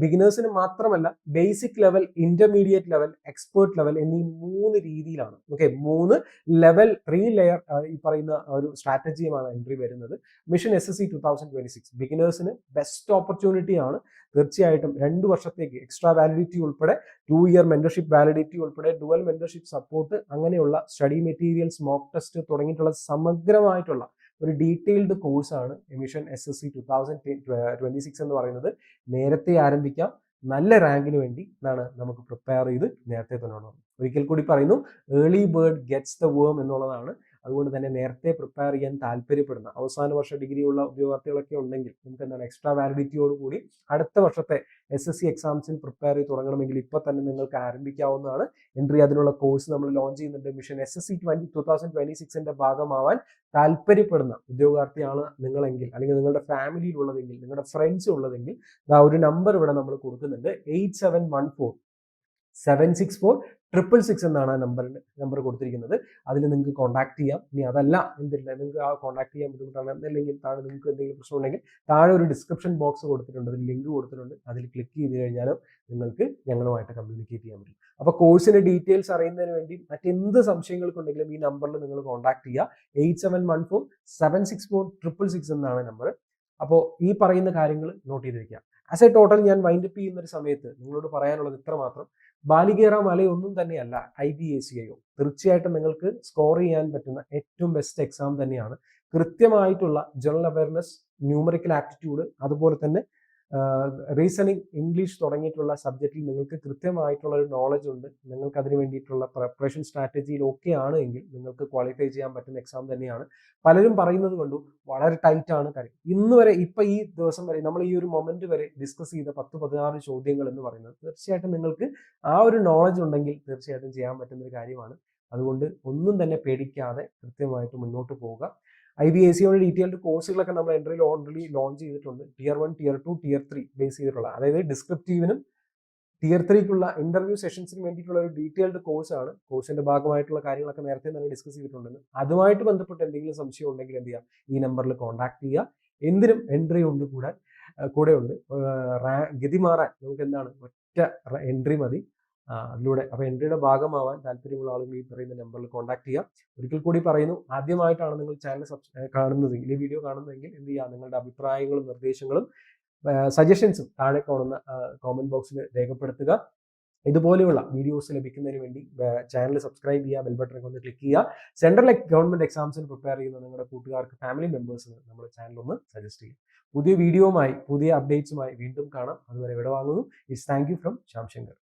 ബിഗിനേഴ്സിന് മാത്രമല്ല, basic level, intermediate level, expert level എന്നീ 3 രീതിയിലാണ്. ഓക്കെ, 3 ലെവൽ 3 ലെയർ ഈ പറയുന്ന ഒരു സ്ട്രാറ്റജിയുമാണ് എൻട്രി വരുന്നത്. മിഷൻ SSC 2026 ബിഗിനേഴ്സിന് ബെസ്റ്റ് ഓപ്പർച്യൂണിറ്റി ആണ്. തീർച്ചയായിട്ടും 2 വർഷത്തേക്ക് എക്സ്ട്രാ വാലിഡിറ്റി ഉൾപ്പെടെ 2 ഇയർ മെന്റർഷിപ്പ് വാലിഡിറ്റി ഉൾപ്പെടെ ഡുവൽ മെന്റർഷിപ്പ് സപ്പോർട്ട്, അങ്ങനെയുള്ള സ്റ്റഡി മെറ്റീരിയൽസ്, മോക്ക് ടെസ്റ്റ് തുടങ്ങിയിട്ടുള്ള സമഗ്രമായിട്ടുള്ള ഒരു ഡീറ്റെയിൽഡ് കോഴ്സാണ് മിഷൻ SSC 2026 എന്ന് പറയുന്നത്. നേരത്തെ ആരംഭിക്കാം, നല്ല റാങ്കിന് വേണ്ടി നമുക്ക് പ്രിപ്പയർ ചെയ്ത് നേരത്തെ തന്നെ. ഒരിക്കൽ കൂടി പറയുന്നു, ഏർലി ബേർഡ് ഗെറ്റ്സ് ദ വർം എന്നുള്ളതാണ്. അതുകൊണ്ട് തന്നെ നേരത്തെ പ്രിപ്പയർ ചെയ്യാൻ താല്പര്യപ്പെടുന്ന അവസാന വർഷ ഡിഗ്രി ഉള്ള ഉദ്യോഗാർത്ഥികളൊക്കെ ഉണ്ടെങ്കിൽ നമുക്ക് എക്സ്ട്രാ വാലിഡിറ്റിയോട് കൂടി അടുത്ത വർഷത്തെ SSC എക്സാംസിന് പ്രിപ്പയർ ചെയ്ത് തുടങ്ങണമെങ്കിൽ ഇപ്പൊ തന്നെ നിങ്ങൾക്ക് ആരംഭിക്കാവുന്നതാണ്. എൻട്രി അതിനുള്ള കോഴ്സ് നമ്മൾ ലോഞ്ച് ചെയ്യുന്നുണ്ട്. മിഷൻ SSC 2026ന്റെ ഭാഗമാവാൻ താല്പര്യപ്പെടുന്ന ഉദ്യോഗാർത്ഥിയാണ് നിങ്ങളെങ്കിൽ, അല്ലെങ്കിൽ നിങ്ങളുടെ ഫാമിലിയിൽ ഉള്ളതെങ്കിൽ, നിങ്ങളുടെ ഫ്രണ്ട്സ് ഉള്ളതെങ്കിൽ ഒരു നമ്പർ ഇവിടെ നമ്മൾ കൊടുക്കുന്നുണ്ട്. 8714-764-666 എന്നാണ് നമ്പർ കൊടുത്തിരിക്കുന്നത്. അതിൽ നിങ്ങൾക്ക് കോൺടാക്ട് ചെയ്യാം. ഇനി അതല്ല, നിങ്ങൾക്ക് ആ കോൺടാക്ട് ചെയ്യാൻ ബുദ്ധിമുട്ടാണ്, അല്ലെങ്കിൽ താഴെ നിങ്ങൾക്ക് എന്തെങ്കിലും പ്രശ്നം ഉണ്ടെങ്കിൽ താഴെ ഒരു ഡിസ്ക്രിപ്ഷൻ ബോക്സ് കൊടുത്തിട്ടുണ്ട്, അതിൽ ലിങ്ക് കൊടുത്തിട്ടുണ്ട്. അതിൽ ക്ലിക്ക് ചെയ്ത് കഴിഞ്ഞാലും നിങ്ങൾക്ക് ഞങ്ങളുമായിട്ട് കമ്മ്യൂണിക്കേറ്റ് ചെയ്യാൻ പറ്റും. അപ്പോൾ കോഴ്സിന്റെ ഡീറ്റെയിൽസ് അറിയുന്നതിന് വേണ്ടി മറ്റെന്ത് സംശയങ്ങൾക്കുണ്ടെങ്കിലും ഈ നമ്പറിൽ നിങ്ങൾ കോൺടാക്ട് ചെയ്യുക. 8714-764-666 എന്നാണ് നമ്പർ. അപ്പോൾ ഈ പറയുന്ന കാര്യങ്ങൾ നോട്ട് ചെയ്ത് വെക്കുക. ആസ് എ ടോട്ടൽ ഞാൻ വൈൻഡപ്പ് ചെയ്യുന്ന ഒരു സമയത്ത് നിങ്ങളോട് പറയാനുള്ളത് ഇത്ര മാത്രം. ബാലികേറ മലയൊന്നും തന്നെയല്ല IBACIO. തീർച്ചയായിട്ടും നിങ്ങൾക്ക് സ്കോർ ചെയ്യാൻ പറ്റുന്ന ഏറ്റവും ബെസ്റ്റ് എക്സാം തന്നെയാണ്. കൃത്യമായിട്ടുള്ള ജനറൽ അവയർനെസ്, ന്യൂമറിക്കൽ ആപ്റ്റിറ്റ്യൂഡ്, അതുപോലെ തന്നെ റീസണിങ്, ഇംഗ്ലീഷ് തുടങ്ങിയിട്ടുള്ള സബ്ജക്റ്റിൽ നിങ്ങൾക്ക് കൃത്യമായിട്ടുള്ള ഒരു നോളജ് ഉണ്ട്, നിങ്ങൾക്ക് അതിന് വേണ്ടിയിട്ടുള്ള പ്രിപ്പറേഷൻ സ്ട്രാറ്റജിയിൽ ഓക്കെ ആണ് എങ്കിൽ നിങ്ങൾക്ക് ക്വാളിഫൈ ചെയ്യാൻ പറ്റുന്ന എക്സാം തന്നെയാണ്. പലരും പറയുന്നത് കൊണ്ടും വളരെ ടൈറ്റ് ആണ് കാര്യം. ഇന്ന് വരെ ഇപ്പൊ ഈ ദിവസം വരെ നമ്മൾ ഈ ഒരു മൊമെന്റ് വരെ ഡിസ്കസ് ചെയ്ത 10-16 ചോദ്യങ്ങൾ എന്ന് പറയുന്നത് തീർച്ചയായിട്ടും നിങ്ങൾക്ക് ആ ഒരു നോളജ് ഉണ്ടെങ്കിൽ തീർച്ചയായിട്ടും ചെയ്യാൻ പറ്റുന്ന ഒരു കാര്യമാണ്. അതുകൊണ്ട് ഒന്നും തന്നെ പേടിക്കാതെ കൃത്യമായിട്ട് മുന്നോട്ട് പോവുക. IBACയുടെ ഡീറ്റെയിൽഡ് കോഴ്സുകളൊക്കെ നമ്മൾ എൻട്രിയിൽ ഓൾറെഡി ലോഞ്ച് ചെയ്തിട്ടുണ്ട്. Tier 1, Tier 2, Tier 3 ബേസ് ചെയ്തിട്ടുള്ള, അതായത് ഡിസ്ക്രിപ്റ്റീവിനും Tier 3ക്കുള്ള ഇന്റർവ്യൂ സെഷൻസിന് വേണ്ടിയിട്ടുള്ള ഒരു ഡീറ്റെയിൽഡ് കോഴ്സാണ്. കോഴ്സിന്റെ ഭാഗമായിട്ടുള്ള കാര്യങ്ങളൊക്കെ നേരത്തെ തന്നെ ഡിസ്കസ് ചെയ്തിട്ടുണ്ടെന്ന്. അതുമായിട്ട് ബന്ധപ്പെട്ട് എന്തെങ്കിലും സംശയം ഉണ്ടെങ്കിൽ എന്ത് ചെയ്യുക, ഈ നമ്പറിൽ കോൺടാക്ട് ചെയ്യുക. എന്തിനും എൻട്രി ഉണ്ട് കൂടെ ഉണ്ട്. ഗതി മാറാൻ നമുക്ക് എന്താണ്, ഒറ്റ എൻട്രി മതി. അതിലൂടെ അപ്പോൾ എൻട്രിയുടെ ഭാഗമാവാൻ താല്പര്യമുള്ള ആളുകൾ ഈ പറയുന്ന നമ്പറിൽ കോൺടാക്ട് ചെയ്യുക. ഒരിക്കൽ കൂടി പറയുന്നു, ആദ്യമായിട്ടാണ് നിങ്ങൾ ചാനൽ കാണുന്നതെങ്കിൽ, ഈ വീഡിയോ കാണുന്നതെങ്കിൽ എന്ത് ചെയ്യുക, നിങ്ങളുടെ അഭിപ്രായങ്ങളും നിർദ്ദേശങ്ങളും സജഷൻസും താഴെ കാണുന്ന കോമന്റ് ബോക്സിൽ രേഖപ്പെടുത്തുക. ഇതുപോലെയുള്ള വീഡിയോസ് ലഭിക്കുന്നതിന് വേണ്ടി ചാനൽ സബ്സ്ക്രൈബ് ചെയ്യുക, ബെൽ ബട്ടൺ ഒന്ന് ക്ലിക്ക് ചെയ്യുക. സെൻട്രൽ ഗവൺമെന്റ് എക്സാംസിന് പ്രിപ്പയർ ചെയ്യുന്ന നിങ്ങളുടെ കൂട്ടുകാർക്ക്, ഫാമിലി മെമ്പേഴ്സിന് നമ്മുടെ ചാനൽ ഒന്ന് സജസ്റ്റ് ചെയ്യുക. പുതിയ വീഡിയോയുമായി, പുതിയ അപ്ഡേറ്റ്സുമായി വീണ്ടും കാണാം. അതുവരെ വിടവാങ്ങുന്നു. It's thank you from Shyam Shankar.